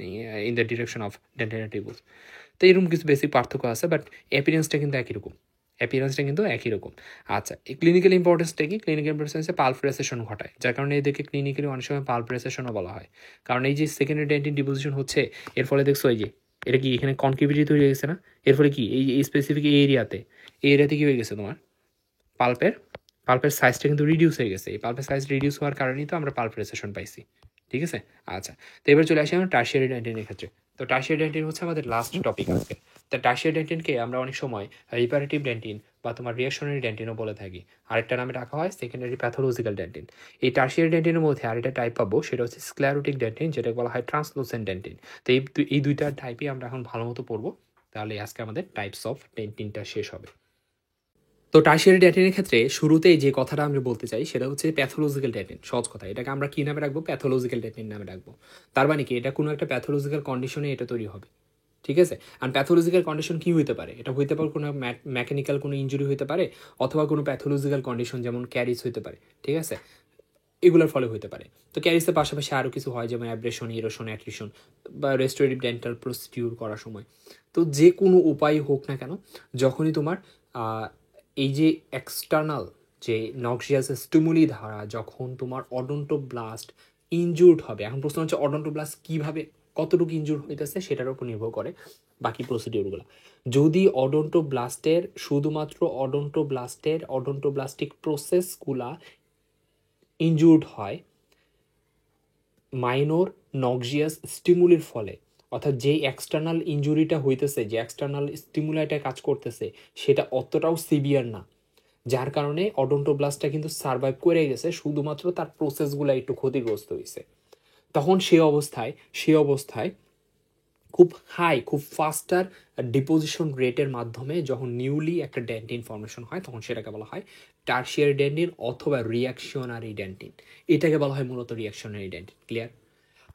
in the direction of dentinal tubules. তো এরকম কিছু বেসিক পার্থক্য আছে, বাট অ্যাপিয়ারেন্সটা কিন্তু একই রকম। আচ্ছা, এই ক্লিনিক্যাল ইম্পর্টেন্সটা কি? ক্লিনিক্যাল ইম্পর্টেন্সে পালফ্রেসেশন ঘটায়, যার কারণে এদেরকে ক্লিনিক্যালি অনেক সময় পালফ্রেসেশনও বলা হয়। কারণ এই যে সেকেন্ডারি ড্যান্টিন ডিপোজিশন হচ্ছে, এর ফলে দেখছো এই যে এটা কি এখানে কনকিভিটি তৈরি হয়ে গেছে না? এর ফলে কি এই স্পেসিফিক এই এরিয়াতে কী হয়ে গেছে তোমার পাল্পের পাল্পের সাইজটা কিন্তু রিডিউস হয়ে গেছে। এই পাল্পের সাইজ রিডিউস হওয়ার কারণেই তো আমরা পাল্প রেসেশন পাইছি। ঠিক আছে? আচ্ছা, তো এবার চলে আসি আমরা টার্সিয়ারি ড্যান্টিনের ক্ষেত্রে। তো টার্সিয়ারি ড্যান্টিন হচ্ছে আমাদের লাস্ট টপিক আজকে। তো টার্সিয়ারি ড্যান্টিনকে আমরা অনেক সময় রিপারেটিভ ড্যান্টিন বা তোমার রিয়াকশনারি ড্যান্টিনও বলে থাকি। আরেকটা নামে রাখা হয় সেকেন্ডারি প্যাথোলজিক্যাল ড্যান্টিন। এই টার্সিয়ারি ড্যান্টিনের মধ্যে আরেকটা টাইপ পাবো, সেটা হচ্ছে স্ক্লেরোটিক ড্যান্টিন, যেটা বলা হয় ট্রান্সলুসেন্ট ড্যান্টিন। তো এই দুইটা টাইপই আমরা এখন ভালো মতো পড়বো, তাহলে আজকে আমাদের টাইপস অফ ড্যান্টিনটা শেষ হবে। তো টার্সিয়ারি ড্যান্টিনের ক্ষেত্রে শুরুতেই যে কথাটা আমরা বলতে চাই সেটা হচ্ছে প্যাথোলজিক্যাল ড্যান্টিন। সহজ কথা, এটাকে আমরা কী নামে রাখবো? প্যাথোলজিক্যাল ড্যান্টিন নামে রাখবো। তার মানে কি, এটা কোনো একটা প্যাথোলজিক্যাল কন্ডিশনে এটা তৈরি হবে। ঠিক আছে? আর প্যাথোলজিক্যাল কন্ডিশন কী হইতে পারে? এটা হইতে পারে কোনো মেকানিক্যাল কোনো ইঞ্জুরি হইতে পারে, অথবা কোনো প্যাথোলজিক্যাল কন্ডিশন যেমন ক্যারিস হইতে পারে। ঠিক আছে? এগুলোর ফলে হতে পারে। তো ক্যারিসের পাশাপাশি আরও কিছু হয়, যেমন অ্যাব্রেশন, ইরোশন, অ্যাট্রিশন বা রেস্টোরেটিভ ডেন্টাল প্রসিডিউর করার সময়। তো যে কোনো উপায় হোক না কেন, যখনই তোমার এই যে এক্সটার্নাল যে নক্সিয়াস স্টিমুলি দ্বারা যখন তোমার অডন্টোব্লাস্ট ইনজুর্ড হবে, এখন প্রশ্ন হচ্ছে অডন্টোব্লাস্ট কীভাবে কতটুকু ইনজুর হইতেছে সেটার উপর নির্ভর করে বাকি প্রসিডিউরগুলো। যদি শুধুমাত্র অডন্টোব্লাস্টিক প্রসেসগুলা ইনজুর্ড হয় মাইনর নক্সিয়াস স্টিমুলির ফলে, অর্থাৎ যেই এক্সটার্নাল ইনজুরিটা হইতেছে, যে এক্সটার্নাল স্টিমুলাইটা কাজ করতেছে সেটা অতটাও সিভিয়ার না, যার কারণে অডন্টোব্লাস্টটা কিন্তু সার্ভাইভ করে গেছে, শুধুমাত্র তার প্রসেসগুলো একটু ক্ষতিগ্রস্ত হয়েছে, তখন সে অবস্থায় খুব ফাস্টার ডিপোজিশন রেটের মাধ্যমে যখন নিউলি একটা ডেন্টিন ফর্মেশন হয়, তখন সেটাকে বলা হয় টার্সিয়ারি ডেন্টিন অথবা রিয়াকশনারি ডেন্টিন, এটাকে বলা হয় মূলত রিয়াকশনারি ডেন্টিন। ক্লিয়ার?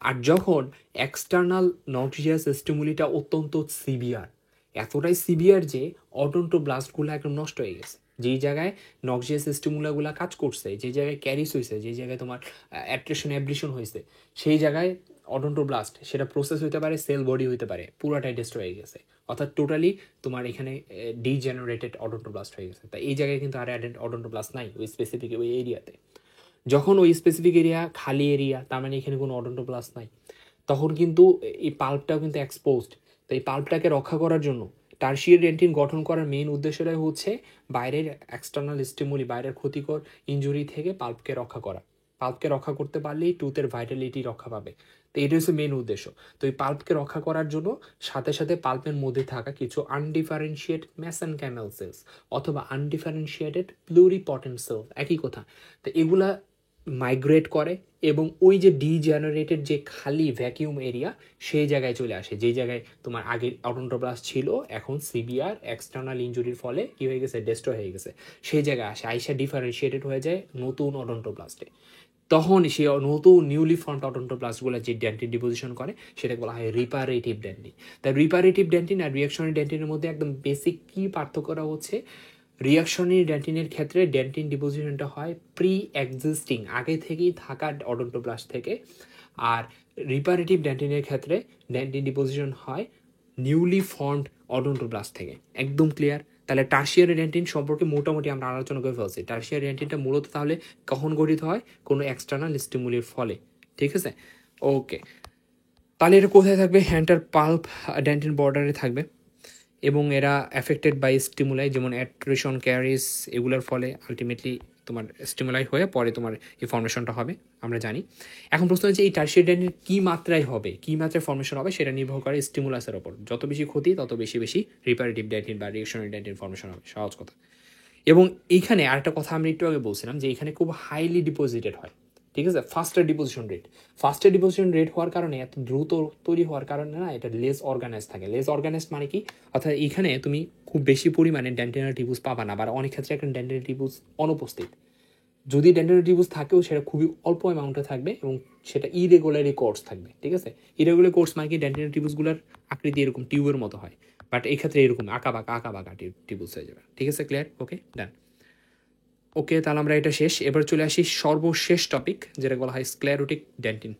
আর যখন এক্সটার্নাল নক্সিয়াস স্টিমুলিটা অত্যন্ত সিভিয়ার, এতটাই সিভিয়ার যে অডন্টোব্লাস্টগুলো একদম নষ্ট হয়ে গেছে, যেই জায়গায় নক্সিয়াস স্টিমুলাগুলো কাজ করছে, যে জায়গায় ক্যারিস হয়েছে, যে জায়গায় তোমার অ্যাট্রেশন অ্যাব্লিশন হয়েছে, সেই জায়গায় অডন্টোব্লাস্ট সেটা প্রসেস হতে পারে, সেল বডি হতে পারে, পুরাটাই ডিস্ট্রয় হয়ে গেছে, অর্থাৎ টোটালি তোমার এখানে ডিজেনারেটেড অডন্টোব্লাস্ট হয়ে গেছে। তাই এই জায়গায় কিন্তু আর অডন্টোব্লাস্ট নাই ওই স্পেসিফিক ওই এরিয়াতে। যখন ওই স্পেসিফিক এরিয়া খালি এরিয়া, তার মানে এখানে কোনো অডন্টোপ্লাস্ট নাই, তখন কিন্তু এই পাল্পটাও কিন্তু এক্সপোজড। তো এই পাল্পটাকে রক্ষা করার জন্য টার্সিয়ারি ডেন্টিন গঠন করার মেইন উদ্দেশ্যটাই হচ্ছে বাইরের এক্সটার্নাল স্টিমুলি, বাইরের ক্ষতিকর ইনজুরি থেকে পাল্পকে রক্ষা করা। পাল্পকে রক্ষা করতে পারলেই টুথের ভাইটালিটি রক্ষা পাবে। তো এটা হচ্ছে মেইন উদ্দেশ্য। তো এই পাল্পকে রক্ষা করার জন্য সাথে সাথে পাল্পের মধ্যে থাকা কিছু আনডিফারেন্সিয়েট মেসেনকাইমাল সেলস অথবা আনডিফারেন্সিয়েটেড প্লুরিপটেন্ট সেল, একই কথা, তো এগুলা মাইগ্রেট করে এবং ওই যে ডিজেনারেটেড যে খালি ভ্যাকিউম এরিয়া সেই জায়গায় চলে আসে, যেই জায়গায় তোমার আগে অডন্টোব্লাস্ট ছিল, এখন সিভিয়ার এক্সটার্নাল ইনজুরির ফলে কি হয়ে গেছে, ডেস্ট্রয় হয়ে গেছে, সেই জায়গায় আসে, আইসা ডিফারেন্সিয়েটেড হয়ে যায় নতুন অডন্টোব্লাস্টে। তখন সে নতুন নিউলি ফর্মড অডন্টোপ্লাস্টগুলো যে ডেন্টিন ডিপোজিশন করে সেটাকে বলা হয় রিপারেটিভ ডেন্টিন। তাই রিপারেটিভ ডেন্টিন আর রিয়াকশনারি ডেন্টিনের মধ্যে একদম বেসিক কী পার্থক্যটা হচ্ছে, রিয়াকশনারি ডেন্টিনের ক্ষেত্রে ডেন্টিন ডিপোজিশনটা হয় প্রি এক্সিস্টিং, আগে থেকেই থাকা অডন্টোপ্লাস্ট থেকে, আর রিপারেটিভ ডেন্টিনের ক্ষেত্রে ডেন্টিন ডিপোজিশন হয় নিউলি ফর্মড অডন্টোপ্লাস্ট থেকে। একদম ক্লিয়ার? তাহলে টার্সিয়ারি ডেন্টিন সম্পর্কে মোটামুটি আমরা আলোচনা করে ফেলছি। টার্সিয়ারি ডেন্টিনটা মূলত তাহলে কখন গঠিত হয়, কোনো এক্সটার্নাল স্টিমুলির ফলে। ঠিক আছে, ওকে। তাহলে এটা কোথায় থাকবে, হ্যান্টার পাল্প ডেন্টিন বর্ডারে থাকবে এবং এরা অ্যাফেক্টেড বাই স্টিমুলাই, যেমন অ্যাট্রিশন, ক্যারিস, এগুলোর ফলে আলটিমেটলি তোমার স্টিমুলাই হয়ে পরে তোমার এই ফর্মেশনটা হবে, আমরা জানি। এখন প্রশ্ন হচ্ছে এই টার্সিয়ারি ডেন্টিন কী মাত্রায় হবে, কী মাত্রায় ফর্মেশন হবে, সেটা নির্ভর করে স্টিমুলাসের ওপর। যত বেশি ক্ষতি তত বেশি বেশি রিপারেটিভ ডেন্টিন বা রিয়াকশনারি ডেন্টিন ফর্মেশন হবে, সহজ কথা। এবং এইখানে আরেকটা কথা আমরা একটু আগে বলছিলাম যে এখানে খুব হাইলি ডিপোজিটেড হয়, ঠিক আছে, ফাস্টার ডিপোজিশন রেট হওয়ার কারণে, এত দ্রুত তৈরি হওয়ার কারণে না, এটা লেস অর্গানাইজ থাকে। লেস অর্গানাইজ মানে কি, অর্থাৎ এখানে তুমি খুব বেশি পরিমাণে ডেন্টিনাল টিউবস পাবা না, বা অনেক ক্ষেত্রে একটা ডেন্টিনাল টিউবস অনুপস্থিত। যদি ডেন্টিনাল টিউবস থাকেও সেটা খুবই অল্প অ্যামাউন্টে থাকবে এবং সেটা ইরেগুলারই কোর্স থাকবে, ঠিক আছে। ইরেগুলার কোর্স মানে কি, ডেন্টিনাল টিউবসগুলোর আকৃতি এরকম টিউবের মতো হয়, বাট এই ক্ষেত্রে এরকম আঁকা বাঁকা টিউবস হয়ে যাবে, ঠিক আছে, ক্লিয়ার? Okay, done. ওকে, তাহলে আমরা এটা শেষ। এবার চলে আসি সর্বশেষ টপিক, যেটা বলা হয় স্ক্লেরোটিক ডেন্টিন।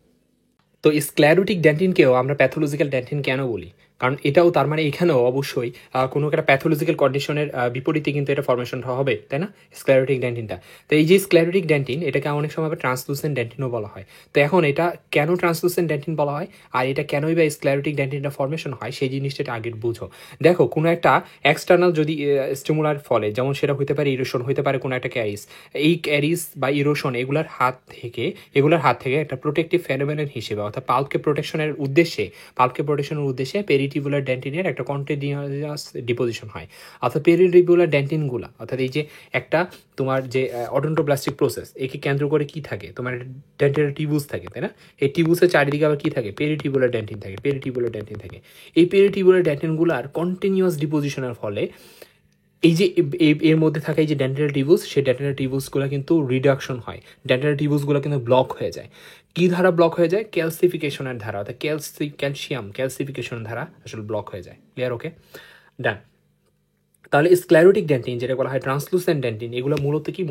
তো স্ক্লেরোটিক ডেন্টিনকেও আমরা প্যাথোলজিক্যাল ডেন্টিন কেন বলি, কারণ এটাও তার মানে এখানেও অবশ্যই কোনো একটা প্যাথোলজিক্যাল কন্ডিশনের বিপরীতে কিন্তু এটা ফর্মেশনটা হবে, তাই না, স্ক্লেরোটিক ডেন্টিনটা। তো এই যে স্ক্লেরোটিক ডেন্টিন, এটাকে অনেক সময় ট্রান্সলুসেন্ট ডেন্টিনও বলা হয়। তো এখন এটা কেন ট্রান্সলুসেন্ট ডেন্টিন বলা হয়, আর এটা কেনই বা স্ক্লেরোটিক ডেন্টিনটা ফর্মেশন হয়, সেই জিনিসটা আগে বুঝো। দেখো, কোনো একটা এক্সটার্নাল যদি স্টিমুলার ফলে, যেমন সেটা হতে পারে ইরোশন, হতে পারে কোনো একটা ক্যারিস, এই ক্যারিস বা ইরোশন এগুলার হাত থেকে একটা প্রোটেক্টিভ ফেনোমেনন হিসেবে, অর্থাৎ পাল্পকে প্রোটেকশনের উদ্দেশ্যে পেরিটিবুলার ডেন্টিনের একটা কন্টিনিউয়াস ডিপোজিশন হয়। অর্থাৎ পেরিটিবুলার ডেন্টিনগুলা, অর্থাৎ এই যে একটা তোমার যে অডন্টোপ্লাস্টিক প্রসেস, একে কেন্দ্র করে কি থাকে, তোমার ডেন্টিনাল টিউবুস থাকে, তাই না। এই টিউবুসের চারিদিকে আবার কি থাকে, পেরিটিবুলার ডেন্টিন থাকে। এই পেরিটিবুলার ডেন্টিনগুলার কন্টিনিউয়াস ডিপোজিশনের ফলে এই যে এর মধ্যে থাকা এই যে ডেন্টাল টিউবুস, সেই ডেন্টাল টিউবুসগুলো কিন্তু রিডাকশন হয়, ডেন্টাল টিউবুসগুলো কিন্তু ব্লক হয়ে যায়। কী ধারা ব্লক হয়ে যায়, ক্যালসিফিকেশনের ধারা, অর্থাৎ ক্যালসিফিকেশনের ধারা আসলে ব্লক হয়ে যায়। ক্লিয়ার? Okay, done. তাহলে স্ক্লেরোটিক ডেন্টিন, যেটা বলা হয় ট্রান্সলুসেন্ট ডেন্টিন, এগুলো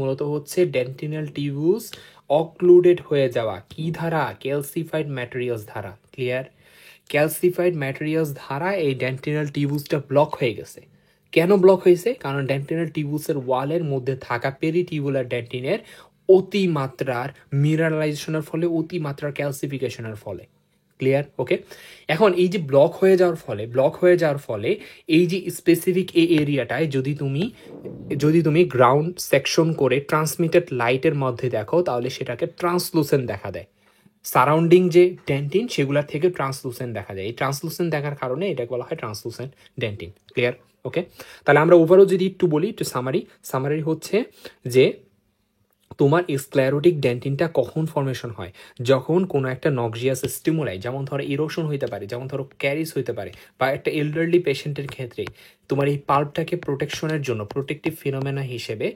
মূলত হচ্ছে ডেন্টিনাল টিউবুস অক্লুডেড হয়ে যাওয়া কী ধারা, ক্যালসিফাইড ম্যাটেরিয়ালস ধারা। ক্লিয়ার? ক্যালসিফাইড ম্যাটেরিয়ালস ধারা এই ডেন্টিনাল টিউবুসটা ব্লক হয়ে গেছে। কেন ব্লক হয়েছে, কারণ ডেন্টিনাল টিউবুসের ওয়ালের মধ্যে থাকা পেরিটিবুলার ডেন্টিনের অতিমাত্রার মিনারেলাইজেশনের ফলে, অতিমাত্রার ক্যালসিফিকেশনের ফলে। ক্লিয়ার? ওকে, এখন এই যে ব্লক হয়ে যাওয়ার ফলে এই যে স্পেসিফিক এই এরিয়াটায় যদি তুমি গ্রাউন্ড সেকশন করে ট্রান্সমিটেড লাইটের মধ্যে দেখো, তাহলে সেটাকে ট্রান্সলুসেন্ট দেখা দেয়। সারাউন্ডিং যে ডেন্টিন সেগুলোর থেকে ট্রান্সলুসেন্ট দেখা যায়। এই ট্রান্সলুসেন্ট দেখার কারণে এটাকে বলা হয় ট্রান্সলুসেন্ট ডেন্টিন। ক্লিয়ার? ওকে, তাহলে আমরা ওভারঅল যদি একটু বলি, একটু সামারি হচ্ছে যে তোমার স্ক্লেরোটিক ডেন্টিনটা কখন ফর্মেশন হয়, যখন কোনো একটা নক্সিয়াস স্টিমুলাই, যেমন ধরো ইরোশন হইতে পারে, যেমন ধরো ক্যারিস হইতে পারে, বা একটা এল্ডারলি পেশেন্টের ক্ষেত্রে তোমার এই পাল্পটাকে প্রোটেকশনের জন্য প্রোটেক্টিভ ফিনোমেনা হিসেবে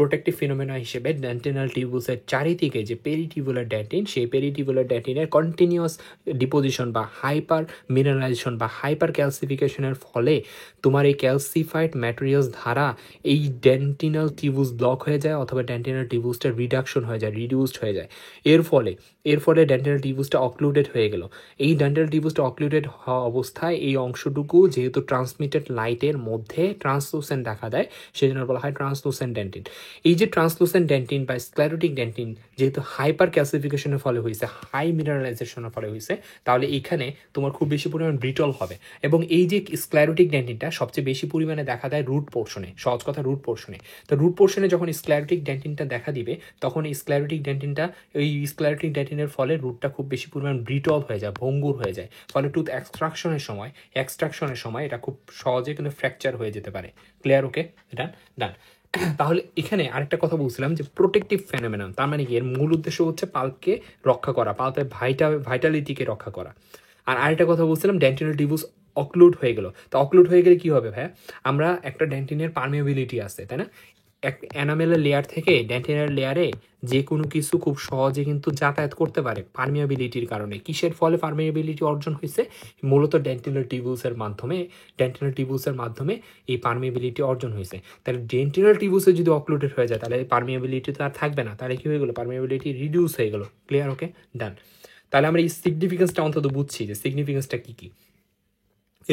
প্রোটেক্টিভ ফিনোমেনা হিসেবে ডেন্টিনাল টিউবুসের চারিদিকে যে পেরিটিবুলার ডেন্টিন, সেই পেরিটিবুলার ডেন্টিনের কন্টিনিউয়াস ডিপোজিশন বা হাইপার মিনারালাইজেশন বা হাইপার ক্যালসিফিকেশনের ফলে তোমার এই ক্যালসিফাইড ম্যাটেরিয়ালস দ্বারা এই ডেন্টিনাল টিউবুস ব্লক হয়ে যায় অথবা ডেন্টিনাল টিউবুসটা রিডাকশন হয়ে যায়, রিডিউসড হয়ে যায়। এর ফলে ডেন্টাল টিউবুসটা অক্লুডেড হয়ে গেল। এই ডেন্টাল টিউবুসটা অক্লুডেড হওয়া অবস্থায় এই অংশটুকু যেহেতু ট্রান্সমিটেড লাইটের মধ্যে ট্রান্সলুসেন্ট দেখা দেয়, সেই জন্য বলা হয় ট্রান্সলুসেন্ট ডেন্টিন। এই যে ট্রান্সলুসেন্ট ডেন্টিন বা স্ক্লেরোটিক ডেন্টিন যেহেতু হাইপার ক্যালসিফিকেশনের ফলে হয়েছে, হাই মিনারেলাইজেশনের ফলে হয়েছে, তাহলে এখানে তোমার খুব বেশি পরিমাণ ব্রিটল হবে। এবং এই যে স্ক্লেরোটিক ডেন্টিনটা সবচেয়ে বেশি পরিমাণে দেখা দেয় রুট পোর্শনে, সহজ কথা রুট পোর্শনে। তো রুট পোর্শনে যখন স্ক্লেরোটিক ডেন্টিনটা দেখা দিবে, তখন এই স্ক্লেরোটিক ডেন্টিনের ফলে রুটটা খুব বেশি পরিমাণ ব্রিটল হয়ে যায়, ভঙ্গুর হয়ে যায়। ফলে টুথ এক্সট্রাকশনের সময় এটা খুব সহজে কিন্তু ফ্র্যাকচার হয়ে যেতে পারে। ক্লিয়ার? Okay, done. তাহলে এখানে আরেকটা কথা বলছিলাম যে প্রোটেক্টিভ ফেনোমেনন, তার মানে কি এর মূল উদ্দেশ্য হচ্ছে পাল্পকে রক্ষা করা, পাল্পের ভাইটালিটিকে রক্ষা করা। আর আরেকটা কথা বলছিলাম ডেন্টিনাল টিউবুস অক্লুড হয়ে গেল। তো অক্লুড হয়ে গেলে কি হবে ভাইয়া? আমরা একটা ডেন্টিনের পারমিয়াবিলিটি আছে, তাই না? এক এনামেলের লেয়ার থেকে ডেন্টিনাল লেয়ারে যে কোনো কিছু খুব সহজে কিন্তু যাতায়াত করতে পারে পারমিয়াবিলিটির কারণে। কিসের ফলে পারমিয়াবিলিটি অর্জন হয়েছে? মূলত ডেন্টিনাল টিউবুসের মাধ্যমে এই পারমিয়াবিলিটি অর্জন হয়েছে। তাহলে ডেন্টিনাল টিউবুসে যদি অক্লুডেড হয়ে যায়, তাহলে পারমিয়াবিলিটি তো আর থাকবে না। তাহলে কি হয়ে গেলো? পারমিয়াবিলিটি রিডিউস হয়ে গেলো। ক্লিয়ার? Okay, done. তাহলে আমরা এই সিগনিফিকেন্সটা অন্তত বুঝছি যে সিগনিফিকেন্সটা কী।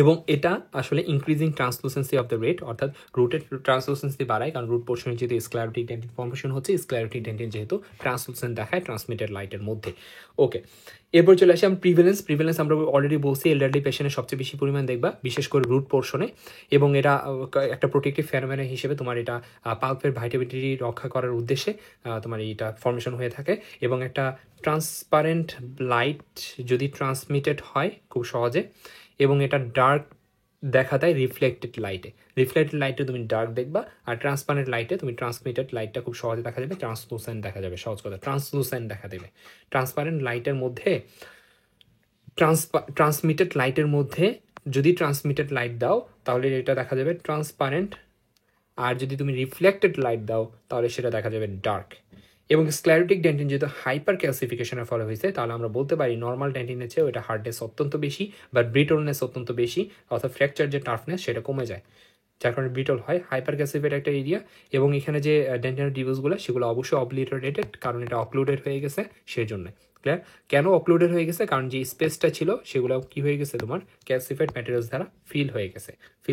এবং এটা আসলে increasing translucency of the rate, অর্থাৎ রুটের ট্রান্সলুসেন্সি বাড়ায়, কারণ রুট পোর্শনে যেহেতু স্ক্লেরোটিক ডেন্টিন ফর্মেশন হচ্ছে, স্ক্লেরোটিক ডেন্টিন যেহেতু ট্রান্সলুসেন্ট দেখায় ট্রান্সমিটেড লাইটের মধ্যে। ওকে, এরপর চলে আসি আমরা প্রিভেলেন্স আমরা অলরেডি বলছি এলডারলি পেশেন্টের সবচেয়ে বেশি পরিমাণ দেখবা, বিশেষ করে রুট পোর্শনে। এবং এটা একটা প্রোটেক্টিভ ফেনোমেনা হিসেবে তোমার এটা পাল্পের ভাইটালিটি রক্ষা করার উদ্দেশ্যে তোমার এটা ফর্মেশন হয়ে থাকে। এবং একটা ট্রান্সপারেন্ট লাইট যদি ট্রান্সমিটেড হয় খুব সহজে, এবং এটা ডার্ক দেখা দেয় রিফ্লেক্টেড লাইটে তুমি ডার্ক দেখবা, আর ট্রান্সপারেন্ট লাইটে তুমি ট্রান্সমিটেড লাইটটা খুব সহজে দেখা যাবে, ট্রান্সলুসেন্ট দেখা যাবে। সহজ কথা, ট্রান্সলুসেন্ট দেখা দেবে। ট্রান্সপারেন্ট লাইটের মধ্যে ট্রান্সমিটেড লাইটের মধ্যে যদি ট্রান্সমিটেড লাইট দাও তাহলে এটা দেখা যাবে ট্রান্সপারেন্ট, আর যদি তুমি রিফ্লেক্টেড লাইট দাও তাহলে সেটা দেখা যাবে ডার্ক। এবং স্ক্লেরোটিক ডেন্টিন যেহেতু হাইপার ক্যালসিফিকেশনের ফলে হয়েছে, তাহলে আমরা বলতে পারি নর্মাল ডেন্টিনের চেয়ে ওটা হার্ডনেস অত্যন্ত বেশি বা ব্রিটলনেস অত্যন্ত বেশি, অর্থাৎ ফ্র্যাকচার যে টাফনেস সেটা কমে যায়, যার কারণে ব্রিটল হয়। হাইপার ক্যালসিফাইড একটা এরিয়া। এবং এখানে যে ডেন্টিনাল টিউবুসগুলো সেগুলো অবশ্যই অবলিটারেটেড, কারণ এটা অক্লুডেড হয়ে গেছে সেই জন্য। ক্লিয়ার? কেন অক্লুডেড হয়ে গেছে? কারণ যে স্পেসটা ছিল সেগুলো কি হয়ে গেছে, তোমার ক্যালসিফাইড ম্যাটেরিয়ালস দ্বারা ফিল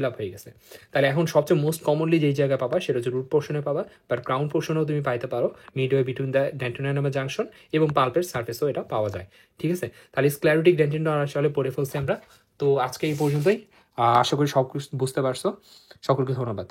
আপ হয়ে গেছে। তাহলে এখন সবচেয়ে মোস্ট কমনলি যেই জায়গায় পাবা সেটা হচ্ছে রুট পোর্শনে পাবা, বাট ক্রাউন পোর্শনেও তুমি পাইতে পারো, মিডওয়ে বিটুইন দ্য ডেন্টিনাল জাংশন, এবং পাল্পের সার্ফেসেও এটা পাওয়া যায়। ঠিক আছে? তাহলে স্ক্লেরোটিক ডেন্টিনটা আসলে পড়ে ফেলছি আমরা। তো আজকে এই পর্যন্তই। আশা করি সব কিছু বুঝতে পারছো। সকলকে ধন্যবাদ।